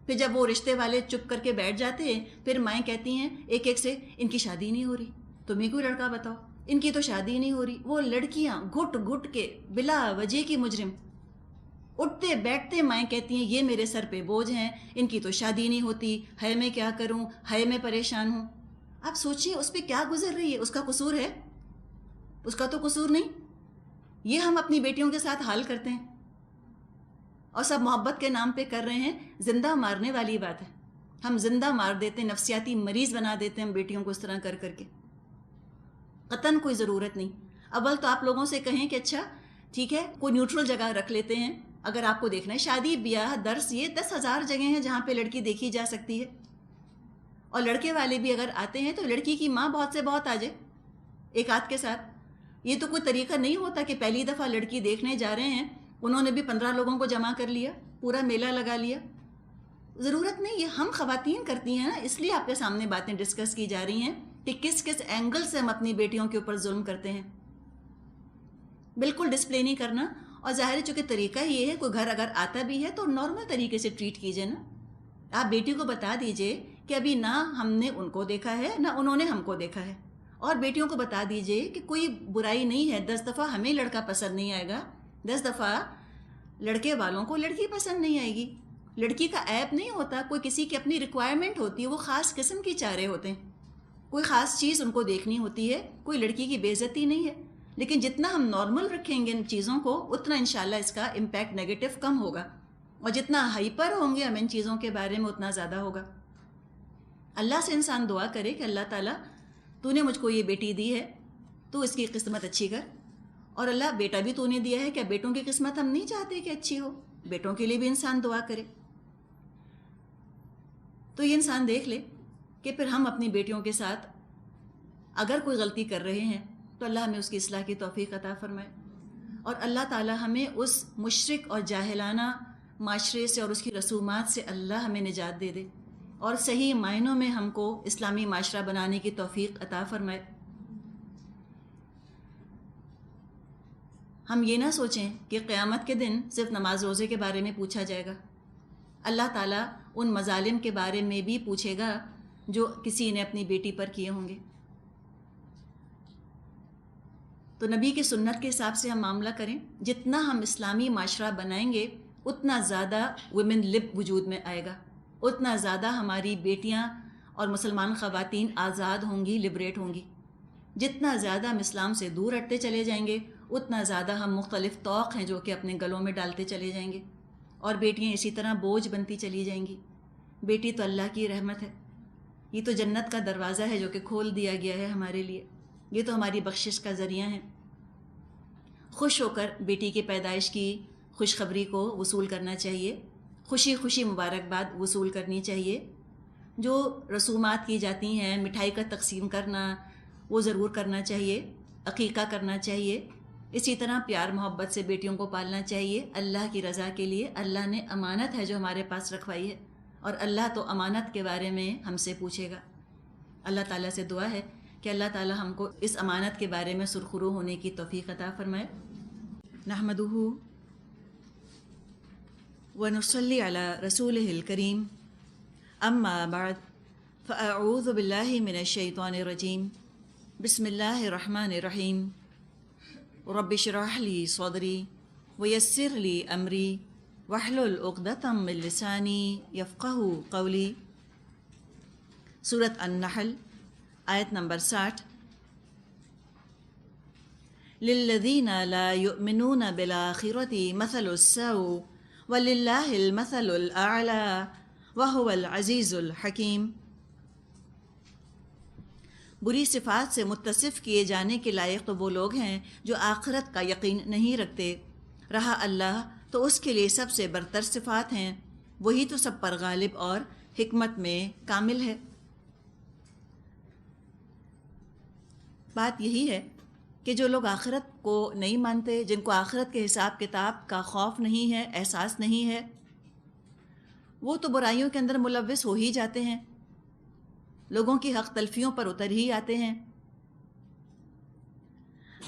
پھر جب وہ رشتے والے چپ کر کے بیٹھ جاتے ہیں, پھر مائیں کہتی ہیں ایک ایک سے ان کی شادی نہیں ہو رہی, تمہیں کوئی لڑکا بتاؤ, ان کی تو شادی نہیں ہو رہی. وہ لڑکیاں گھٹ گھٹ کے بلا وجہ کی مجرم, اٹھتے بیٹھتے مائیں کہتی ہیں یہ میرے سر پہ بوجھ ہیں, ان کی تو شادی نہیں ہوتی, ہے میں کیا کروں, ہے میں پریشان ہوں. آپ سوچیے اس پہ کیا گزر رہی ہے, اس کا قصور ہے؟ اس کا تو قصور نہیں. یہ ہم اپنی بیٹیوں کے ساتھ حال کرتے ہیں, اور سب محبت کے نام پہ کر رہے ہیں. زندہ مارنے والی بات ہے. ہم زندہ مار دیتے ہیں, نفسیاتی مریض بنا دیتے ہیں ہم بیٹیوں کو اس طرح کر کر کے. قطعاً کوئی ضرورت نہیں. اول تو آپ لوگوں سے کہیں کہ اچھا ٹھیک ہے کوئی نیوٹرل جگہ رکھ لیتے ہیں. اگر آپ کو دیکھنا ہے شادی بیاہ درس, یہ 10,000 جگہیں ہیں جہاں پہ لڑکی دیکھی جا سکتی ہے. اور لڑکے والے بھی اگر آتے ہیں تو لڑکی کی ماں بہت سے بہت آ جائے ایک آدھ کے ساتھ. یہ تو کوئی طریقہ نہیں ہوتا کہ پہلی دفعہ لڑکی دیکھنے جا رہے ہیں, انہوں نے بھی 15 لوگوں کو جمع کر لیا, پورا میلہ لگا لیا. ضرورت نہیں. یہ ہم خواتین کرتی ہیں نا, اس لیے آپ کے سامنے باتیں ڈسکس کی جا رہی ہیں کہ کس کس اینگل سے ہم اپنی بیٹیوں کے اوپر ظلم کرتے ہیں. بالکل ڈسپلے نہیں کرنا. اور ظاہر ہے چونکہ طریقہ یہ ہے, کوئی گھر اگر آتا بھی ہے تو نارمل طریقے سے ٹریٹ کیجیے نا. آپ بیٹی کو بتا دیجئے کہ ابھی نہ ہم نے ان کو دیکھا ہے نہ انہوں نے ہم کو دیکھا ہے. اور بیٹیوں کو بتا دیجئے کہ کوئی برائی نہیں ہے, 10 دفعہ ہمیں لڑکا پسند نہیں آئے گا, 10 دفعہ لڑکے والوں کو لڑکی پسند نہیں آئے گی. لڑکی کا عیب نہیں ہوتا, کوئی کسی کی اپنی ریکوائرمنٹ ہوتی ہے, وہ خاص قسم کی چاہ رہے ہوتے ہیں, کوئی خاص چیز ان کو دیکھنی ہوتی ہے, کوئی لڑکی کی بے عزتی نہیں ہے. لیکن جتنا ہم نارمل رکھیں گے ان چیزوں کو, اتنا انشاءاللہ اس کا امپیکٹ نیگیٹو کم ہوگا, اور جتنا ہائپر ہوں گے ہم ان چیزوں کے بارے میں اتنا زیادہ ہوگا. اللہ سے انسان دعا کرے کہ اللہ تعالیٰ تو نے مجھ کو یہ بیٹی دی ہے, تو اس کی قسمت اچھی کر. اور اللہ بیٹا بھی تو نے دیا ہے, کیا بیٹوں کی قسمت ہم نہیں چاہتے کہ اچھی ہو؟ بیٹوں کے لیے بھی انسان دعا کرے. تو یہ انسان دیکھ لے کہ پھر ہم اپنی بیٹیوں کے ساتھ اگر کوئی غلطی کر رہے ہیں تو اللہ ہمیں اس کی اصلاح کی توفیق عطا فرمائے, اور اللہ تعالیٰ ہمیں اس مشرک اور جاہلانہ معاشرے سے اور اس کی رسومات سے اللہ ہمیں نجات دے دے, اور صحیح معنوں میں ہم کو اسلامی معاشرہ بنانے کی توفیق عطا فرمائے. ہم یہ نہ سوچیں کہ قیامت کے دن صرف نماز روزے کے بارے میں پوچھا جائے گا. اللہ تعالیٰ ان مظالم کے بارے میں بھی پوچھے گا جو کسی نے اپنی بیٹی پر کیے ہوں گے. تو نبی کی سنت کے حساب سے ہم معاملہ کریں. جتنا ہم اسلامی معاشرہ بنائیں گے اتنا زیادہ ویمن لب وجود میں آئے گا, اتنا زیادہ ہماری بیٹیاں اور مسلمان خواتین آزاد ہوں گی, لبریٹ ہوں گی. جتنا زیادہ ہم اسلام سے دور ہٹتے چلے جائیں گے اتنا زیادہ ہم مختلف طوق ہیں جو کہ اپنے گلوں میں ڈالتے چلے جائیں گے, اور بیٹیاں اسی طرح بوجھ بنتی چلی جائیں گی. بیٹی تو اللہ کی رحمت ہے, یہ تو جنت کا دروازہ ہے جو کہ کھول دیا گیا ہے ہمارے لیے, یہ تو ہماری بخشش کا ذریعہ ہے. خوش ہو کر بیٹی کی پیدائش کی خوشخبری کو وصول کرنا چاہیے, خوشی خوشی مبارکباد وصول کرنی چاہیے. جو رسومات کی جاتی ہیں, مٹھائی کا تقسیم کرنا, وہ ضرور کرنا چاہیے, عقیقہ کرنا چاہیے. اسی طرح پیار محبت سے بیٹیوں کو پالنا چاہیے اللہ کی رضا کے لیے. اللہ نے امانت ہے جو ہمارے پاس رکھوائی ہے, اور اللہ تو امانت کے بارے میں ہم سے پوچھے گا. اللہ تعالیٰ سے دعا ہے کہ اللہ تعالیٰ ہم کو اس امانت کے بارے میں سرخرو ہونے کی توفیق عطا فرمائے. نحمدہ ونصلی علی رسولہ الکریم, اما بعد فاعوذ باللہ من الشیطان الرجیم. بسم اللہ الرحمن الرحیم. رب اشرح لی صدری ویسر لی امری واحلل عقدۃ من لسانی یفقہوا قولی. سورۃ النحل آیت نمبر 60. للذین لا یؤمنون بالآخرۃ مثل السوء وللہ المثل الاعلی وہو العزیز الحکیم. بری صفات سے متصف کیے جانے کے لائق تو وہ لوگ ہیں جو آخرت کا یقین نہیں رکھتے. رہا اللہ تو اس کے لیے سب سے برتر صفات ہیں, وہی تو سب پر غالب اور حکمت میں کامل ہے. بات یہی ہے کہ جو لوگ آخرت کو نہیں مانتے, جن کو آخرت کے حساب کتاب کا خوف نہیں ہے, احساس نہیں ہے, وہ تو برائیوں کے اندر ملوث ہو ہی جاتے ہیں, لوگوں کی حق تلفیوں پر اتر ہی آتے ہیں.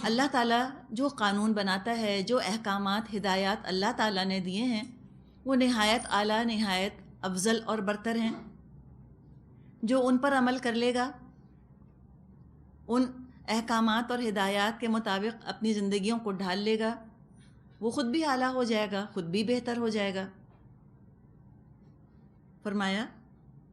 اللہ تعالیٰ جو قانون بناتا ہے, جو احکامات ہدایات اللہ تعالیٰ نے دیے ہیں, وہ نہایت اعلیٰ, نہایت افضل اور برتر ہیں. جو ان پر عمل کر لے گا, ان احکامات اور ہدایات کے مطابق اپنی زندگیوں کو ڈھال لے گا, وہ خود بھی اعلیٰ ہو جائے گا, خود بھی بہتر ہو جائے گا. فرمایا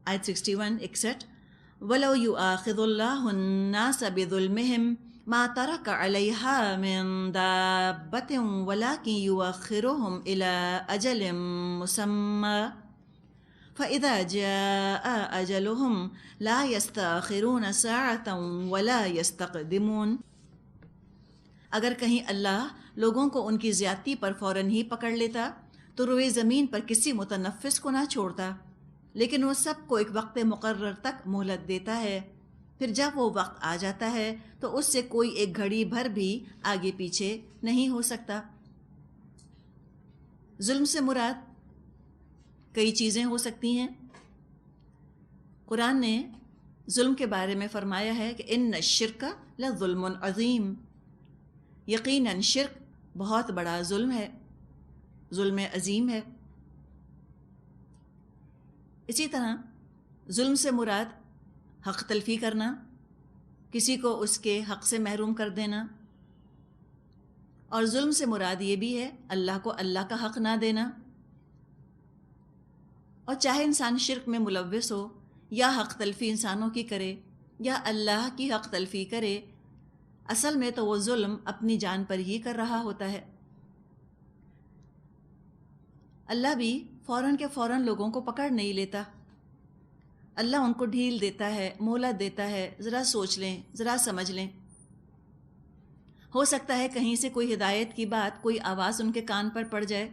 آیت 61 61 وَلَوْ يُؤَاخِذُ اللَّهُ النَّاسَ بِظُلْمِهِمْ مَا تَرَكَ عَلَيْهَا مِن دَابَّةٍ وَلَكِنْ يُؤَخِّرُهُمْ إِلَىٰ أَجَلٍ مُّسَمًّى فَإِذَا جَاءَ أَجَلُهُمْ لَا يَسْتَأْخِرُونَ سَاعَةً وَلَا يَسْتَقْدِمُونَ. اگر کہیں اللہ لوگوں کو ان کی زیادتی پر فوراً ہی پکڑ لیتا تو روئے زمین پر کسی متنفس کو نہ چھوڑتا, لیکن وہ سب کو ایک وقت مقرر تک مہلت دیتا ہے. پھر جب وہ وقت آ جاتا ہے تو اس سے کوئی ایک گھڑی بھر بھی آگے پیچھے نہیں ہو سکتا. ظلم سے مراد کئی چیزیں ہو سکتی ہیں. قرآن نے ظلم کے بارے میں فرمایا ہے کہ ان الشرک لظلم عظیم, یقیناً شرک بہت بڑا ظلم ہے, ظلم عظیم ہے. اسی طرح ظلم سے مراد حق تلفی کرنا, کسی کو اس کے حق سے محروم کر دینا, اور ظلم سے مراد یہ بھی ہے اللہ کو اللہ کا حق نہ دینا. اور چاہے انسان شرک میں ملوث ہو یا حق تلفی انسانوں کی کرے یا اللہ کی حق تلفی کرے، اصل میں تو وہ ظلم اپنی جان پر ہی کر رہا ہوتا ہے. اللہ بھی فوراً کے فوراً لوگوں کو پکڑ نہیں لیتا. اللہ ان کو ڈھیل دیتا ہے، مہلت دیتا ہے، ذرا سوچ لیں، ذرا سمجھ لیں. ہو سکتا ہے کہیں سے کوئی ہدایت کی بات، کوئی آواز ان کے کان پر پڑ جائے،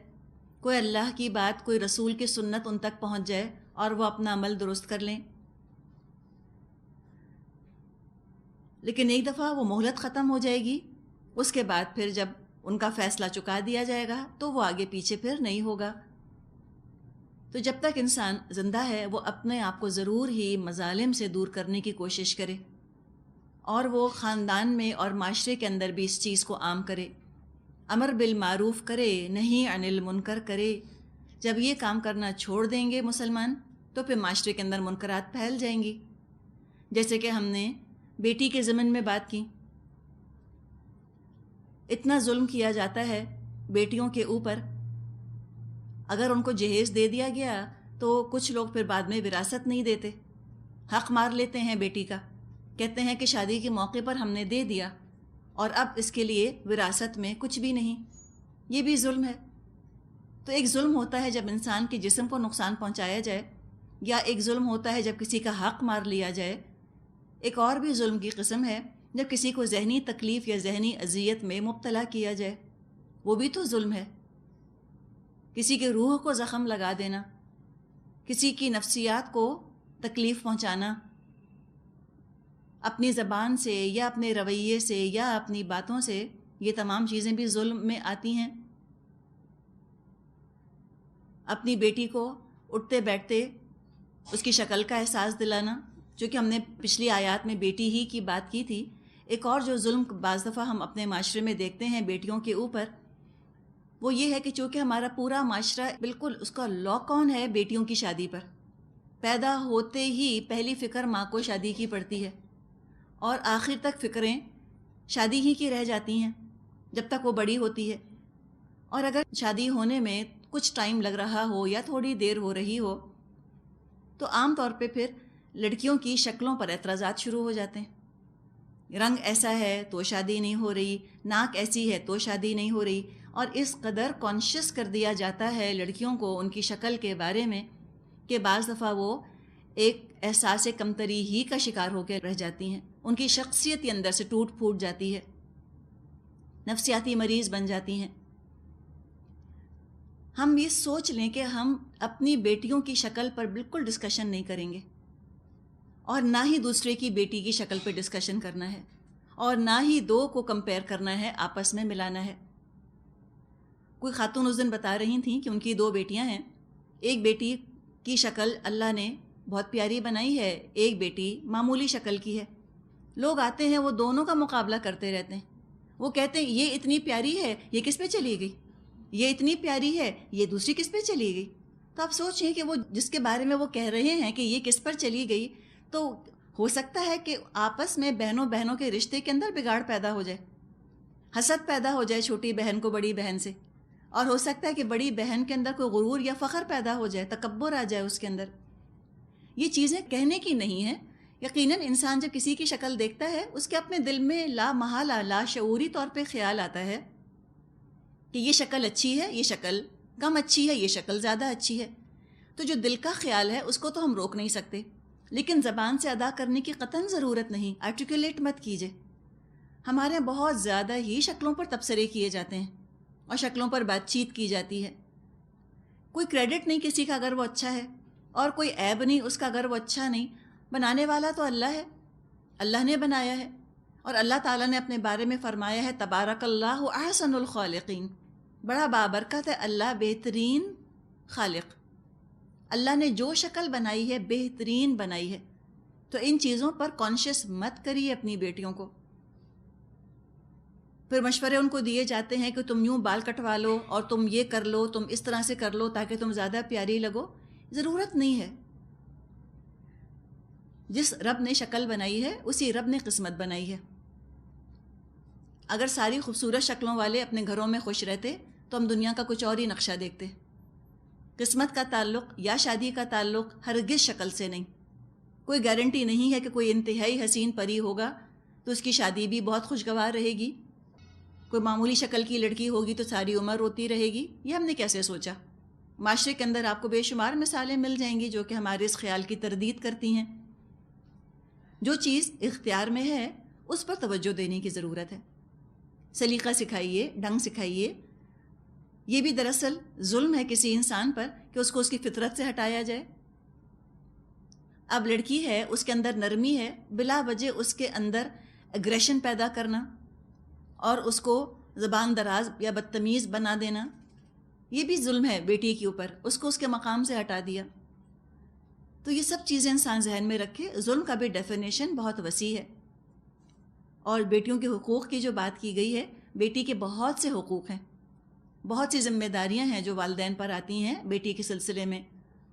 کوئی اللہ کی بات، کوئی رسول کی سنت ان تک پہنچ جائے اور وہ اپنا عمل درست کر لیں. لیکن ایک دفعہ وہ مہلت ختم ہو جائے گی، اس کے بعد پھر جب ان کا فیصلہ چکا دیا جائے گا تو وہ آگے پیچھے پھر نہیں ہوگا. تو جب تک انسان زندہ ہے وہ اپنے آپ کو ضرور ہی مظالم سے دور کرنے کی کوشش کرے، اور وہ خاندان میں اور معاشرے کے اندر بھی اس چیز کو عام کرے. امر بالمعروف کرے، نہیں عن المنکر کرے. جب یہ کام کرنا چھوڑ دیں گے مسلمان تو پھر معاشرے کے اندر منکرات پھیل جائیں گی. جیسے کہ ہم نے بیٹی کے ضمن میں بات کی، اتنا ظلم کیا جاتا ہے بیٹیوں کے اوپر. اگر ان کو جہیز دے دیا گیا تو کچھ لوگ پھر بعد میں وراثت نہیں دیتے، حق مار لیتے ہیں بیٹی کا، کہتے ہیں کہ شادی کے موقع پر ہم نے دے دیا اور اب اس کے لیے وراثت میں کچھ بھی نہیں. یہ بھی ظلم ہے. تو ایک ظلم ہوتا ہے جب انسان کے جسم کو نقصان پہنچایا جائے، یا ایک ظلم ہوتا ہے جب کسی کا حق مار لیا جائے. ایک اور بھی ظلم کی قسم ہے جب کسی کو ذہنی تکلیف یا ذہنی اذیت میں مبتلا کیا جائے، وہ بھی تو ظلم ہے. کسی کے روح کو زخم لگا دینا، کسی کی نفسیات کو تکلیف پہنچانا، اپنی زبان سے یا اپنے رویے سے یا اپنی باتوں سے، یہ تمام چیزیں بھی ظلم میں آتی ہیں. اپنی بیٹی کو اٹھتے بیٹھتے اس کی شکل کا احساس دلانا، چونکہ ہم نے پچھلی آیات میں بیٹی ہی کی بات کی تھی. ایک اور جو ظلم بعض دفعہ ہم اپنے معاشرے میں دیکھتے ہیں بیٹیوں کے اوپر، وہ یہ ہے کہ چونکہ ہمارا پورا معاشرہ بالکل اس کا لاک آن ہے بیٹیوں کی شادی پر. پیدا ہوتے ہی پہلی فکر ماں کو شادی کی پڑتی ہے، اور آخر تک فکریں شادی ہی کی رہ جاتی ہیں جب تک وہ بڑی ہوتی ہے. اور اگر شادی ہونے میں کچھ ٹائم لگ رہا ہو یا تھوڑی دیر ہو رہی ہو تو عام طور پہ پھر لڑکیوں کی شکلوں پر اعتراضات شروع ہو جاتے ہیں. رنگ ایسا ہے تو شادی نہیں ہو رہی، ناک ایسی ہے تو شادی نہیں ہو رہی. اور اس قدر کانشیس کر دیا جاتا ہے لڑکیوں کو ان کی شکل کے بارے میں کہ بعض دفعہ وہ ایک احساس کمتری ہی کا شکار ہو کے رہ جاتی ہیں. ان کی شخصیت اندر سے ٹوٹ پھوٹ جاتی ہے، نفسیاتی مریض بن جاتی ہیں. ہم یہ سوچ لیں کہ ہم اپنی بیٹیوں کی شکل پر بالکل ڈسکشن نہیں کریں گے، اور نہ ہی دوسرے کی بیٹی کی شکل پہ ڈسکشن کرنا ہے، اور نہ ہی دو کو کمپیئر کرنا ہے، آپس میں ملانا ہے. کوئی خاتون اس دن بتا رہی تھیں کہ ان کی 2 بیٹیاں ہیں. ایک بیٹی کی شکل اللہ نے بہت پیاری بنائی ہے، ایک بیٹی معمولی شکل کی ہے. لوگ آتے ہیں وہ دونوں کا مقابلہ کرتے رہتے ہیں. وہ کہتے ہیں یہ اتنی پیاری ہے، یہ کس پہ چلی گئی، یہ اتنی پیاری ہے، یہ دوسری کس پہ چلی گئی. تو آپ سوچیں کہ وہ جس کے بارے میں وہ کہہ رہے ہیں کہ یہ کس پر چلی گئی، تو ہو سکتا ہے کہ آپس میں بہنوں کے رشتے کے اندر بگاڑ پیدا ہو جائے، حسد پیدا ہو جائے چھوٹی بہن کو بڑی بہن سے، اور ہو سکتا ہے کہ بڑی بہن کے اندر کوئی غرور یا فخر پیدا ہو جائے، تکبر آ جائے اس کے اندر. یہ چیزیں کہنے کی نہیں ہیں. یقیناً انسان جب کسی کی شکل دیکھتا ہے اس کے اپنے دل میں لا محالہ لا شعوری طور پہ خیال آتا ہے کہ یہ شکل اچھی ہے، یہ شکل کم اچھی ہے، یہ شکل زیادہ اچھی ہے. تو جو دل کا خیال ہے اس کو تو ہم روک نہیں سکتے، لیکن زبان سے ادا کرنے کی قطعاً ضرورت نہیں. آرٹیکولیٹ مت کیجیے. ہمارے یہاں بہت زیادہ ہی شکلوں پر تبصرے کیے جاتے ہیں اور شکلوں پر بات چیت کی جاتی ہے. کوئی کریڈٹ نہیں کسی کا اگر وہ اچھا ہے، اور کوئی عیب نہیں اس کا اگر وہ اچھا نہیں. بنانے والا تو اللہ ہے، اللہ نے بنایا ہے، اور اللہ تعالیٰ نے اپنے بارے میں فرمایا ہے تبارک اللہ احسن الخالقین. بڑا بابرکت ہے اللہ، بہترین خالق. اللہ نے جو شکل بنائی ہے بہترین بنائی ہے. تو ان چیزوں پر کانشیس مت کریے اپنی بیٹیوں کو. پھر مشورے ان کو دیے جاتے ہیں کہ تم یوں بال کٹوا لو اور تم یہ کر لو، تم اس طرح سے کر لو تاکہ تم زیادہ پیاری لگو. ضرورت نہیں ہے. جس رب نے شکل بنائی ہے اسی رب نے قسمت بنائی ہے. اگر ساری خوبصورت شکلوں والے اپنے گھروں میں خوش رہتے تو ہم دنیا کا کچھ اور ہی نقشہ دیکھتے۔ قسمت کا تعلق یا شادی کا تعلق ہرگز شکل سے نہیں۔ کوئی گارنٹی نہیں ہے کہ کوئی انتہائی حسین پری ہوگا تو اس کی شادی بھی بہت خوشگوار رہے گی، کوئی معمولی شکل کی لڑکی ہوگی تو ساری عمر روتی رہے گی۔ یہ ہم نے کیسے سوچا؟ معاشرے کے اندر آپ کو بے شمار مثالیں مل جائیں گی جو کہ ہمارے اس خیال کی تردید کرتی ہیں۔ جو چیز اختیار میں ہے اس پر توجہ دینے کی ضرورت ہے، سلیقہ سکھائیے، ڈھنگ سکھائیے۔ یہ بھی دراصل ظلم ہے کسی انسان پر کہ اس کو اس کی فطرت سے ہٹایا جائے۔ اب لڑکی ہے، اس کے اندر نرمی ہے، بلا وجہ اس کے اندر اگریشن پیدا کرنا اور اس کو زبان دراز یا بدتمیز بنا دینا، یہ بھی ظلم ہے بیٹی کے اوپر، اس کو اس کے مقام سے ہٹا دیا۔ تو یہ سب چیزیں انسان ذہن میں رکھے، ظلم کا بھی ڈیفینیشن بہت وسیع ہے۔ اور بیٹیوں کے حقوق کی جو بات کی گئی ہے، بیٹی کے بہت سے حقوق ہیں، بہت سی ذمہ داریاں ہیں جو والدین پر آتی ہیں بیٹی کے سلسلے میں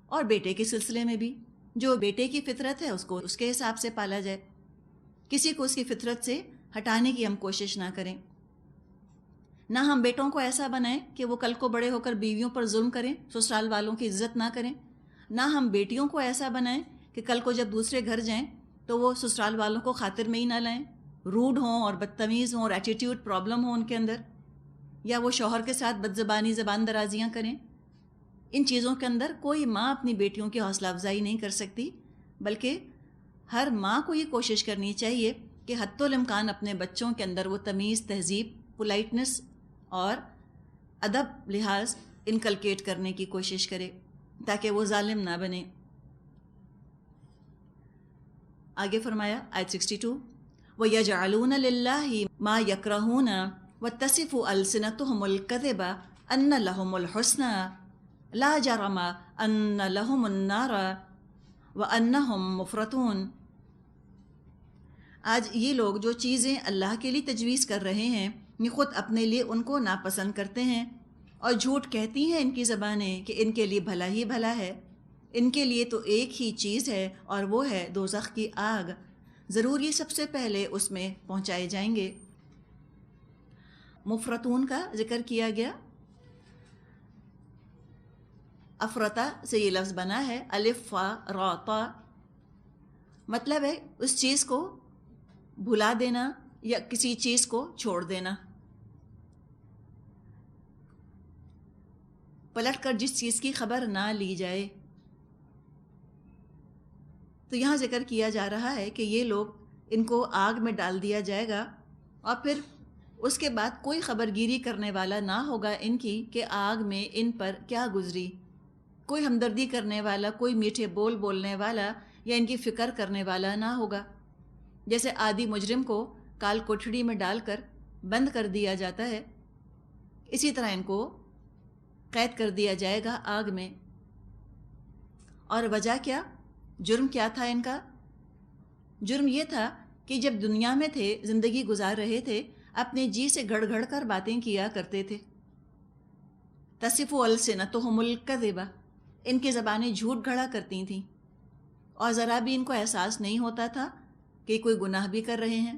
اور بیٹے کے سلسلے میں بھی۔ جو بیٹے کی فطرت ہے اس کو اس کے حساب سے پالا جائے، کسی کو اس کی فطرت سے ہٹانے کی ہم کوشش نہ کریں۔ نہ ہم بیٹوں کو ایسا بنائیں کہ وہ کل کو بڑے ہو کر بیویوں پر ظلم کریں، سسرال والوں کی عزت نہ کریں۔ نہ ہم بیٹیوں کو ایسا بنائیں کہ کل کو جب دوسرے گھر جائیں تو وہ سسرال والوں کو خاطر میں ہی نہ لائیں، روڈ ہوں اور بدتمیز ہوں اور ایٹیٹیوڈ پرابلم ہو ان کے اندر، یا وہ شوہر کے ساتھ بدزبانی زبان درازیاں کریں۔ ان چیزوں کے اندر کوئی ماں اپنی بیٹیوں کی حوصلہ افزائی نہیں کر سکتی، بلکہ ہر ماں کو یہ کوشش کرنی چاہیے کہ حتی الامکان اپنے بچوں کے اندر وہ تمیز، تہذیب، پولائٹنس اور ادب لحاظ انکلکیٹ کرنے کی کوشش کرے تاکہ وہ ظالم نہ بنے۔ آگے فرمایا آیت 62، وَيَجْعَلُونَ لِلَّهِ مَا يَكْرَهُونَ وَتَصِفُ أَلْسِنَتُهُمُ الْكَذِبَ أَنَّ لَهُمُ الْحُسْنَى لَا جَرَمَ أَنَّ لَهُمُ النَّارَ وَأَنَّهُمْ مُفْرَطُونَ۔ آج یہ لوگ جو چیزیں اللہ کے لیے تجویز کر رہے ہیں، یہ خود اپنے لیے ان کو ناپسند کرتے ہیں اور جھوٹ کہتی ہیں ان کی زبانیں کہ ان کے لیے بھلا ہی بھلا ہے، ان کے لیے تو ایک ہی چیز ہے اور وہ ہے دوزخ کی آگ، ضرور یہ سب سے پہلے اس میں پہنچائے جائیں گے۔ مفرطون کا ذکر کیا گیا، افرطا سے یہ لفظ بنا ہے، الف فا را طا، مطلب ہے اس چیز کو بھلا دینا یا کسی چیز کو چھوڑ دینا، پلٹ کر جس چیز کی خبر نہ لی جائے۔ تو یہاں ذکر کیا جا رہا ہے کہ یہ لوگ، ان کو آگ میں ڈال دیا جائے گا اور پھر اس کے بعد کوئی خبر گیری کرنے والا نہ ہوگا ان کی کہ آگ میں ان پر کیا گزری، کوئی ہمدردی کرنے والا، کوئی میٹھے بول بولنے والا یا ان کی فکر کرنے والا نہ ہوگا۔ جیسے عادی مجرم کو کال کوٹھڑی میں ڈال کر بند کر دیا جاتا ہے، اسی طرح ان کو قید کر دیا جائے گا آگ میں۔ اور وجہ کیا؟ جرم کیا تھا ان کا؟ جرم یہ تھا کہ جب دنیا میں تھے، زندگی گزار رہے تھے، اپنے جی سے گھڑ گھڑ کر باتیں کیا کرتے تھے۔ تصف السنتہم الکذب، ان کی زبانیں جھوٹ گھڑا کرتی تھیں اور ذرا بھی ان کو احساس نہیں ہوتا تھا کہ کوئی گناہ بھی کر رہے ہیں۔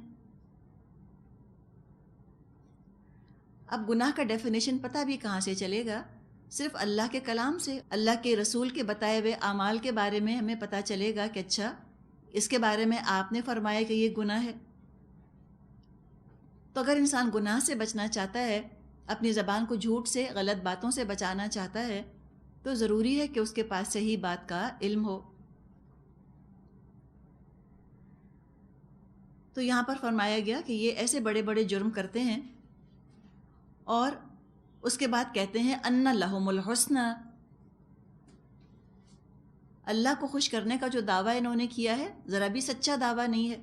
اب گناہ کا ڈیفینیشن پتہ بھی کہاں سے چلے گا؟ صرف اللہ کے کلام سے، اللہ کے رسول کے بتائے ہوئے اعمال کے بارے میں ہمیں پتہ چلے گا کہ اچھا اس کے بارے میں آپ نے فرمایا کہ یہ گناہ ہے۔ تو اگر انسان گناہ سے بچنا چاہتا ہے، اپنی زبان کو جھوٹ سے، غلط باتوں سے بچانا چاہتا ہے، تو ضروری ہے کہ اس کے پاس صحیح بات کا علم ہو۔ تو یہاں پر فرمایا گیا کہ یہ ایسے بڑے بڑے جرم کرتے ہیں اور اس کے بعد کہتے ہیں ان لہم الحسنى، اللہ کو خوش کرنے کا جو دعویٰ انہوں نے کیا ہے ذرا بھی سچا دعویٰ نہیں ہے۔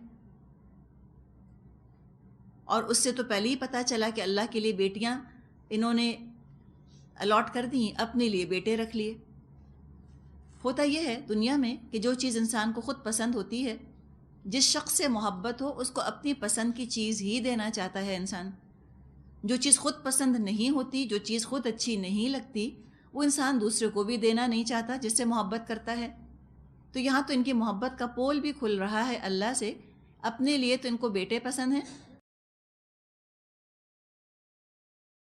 اور اس سے تو پہلے ہی پتہ چلا کہ اللہ کے لیے بیٹیاں انہوں نے الاٹ کر دیں، اپنے لیے بیٹے رکھ لیے۔ ہوتا یہ ہے دنیا میں کہ جو چیز انسان کو خود پسند ہوتی ہے، جس شخص سے محبت ہو اس کو اپنی پسند کی چیز ہی دینا چاہتا ہے انسان۔ جو چیز خود پسند نہیں ہوتی، جو چیز خود اچھی نہیں لگتی، وہ انسان دوسرے کو بھی دینا نہیں چاہتا جس سے محبت کرتا ہے۔ تو یہاں تو ان کی محبت کا پول بھی کھل رہا ہے اللہ سے، اپنے لیے تو ان کو بیٹے پسند ہیں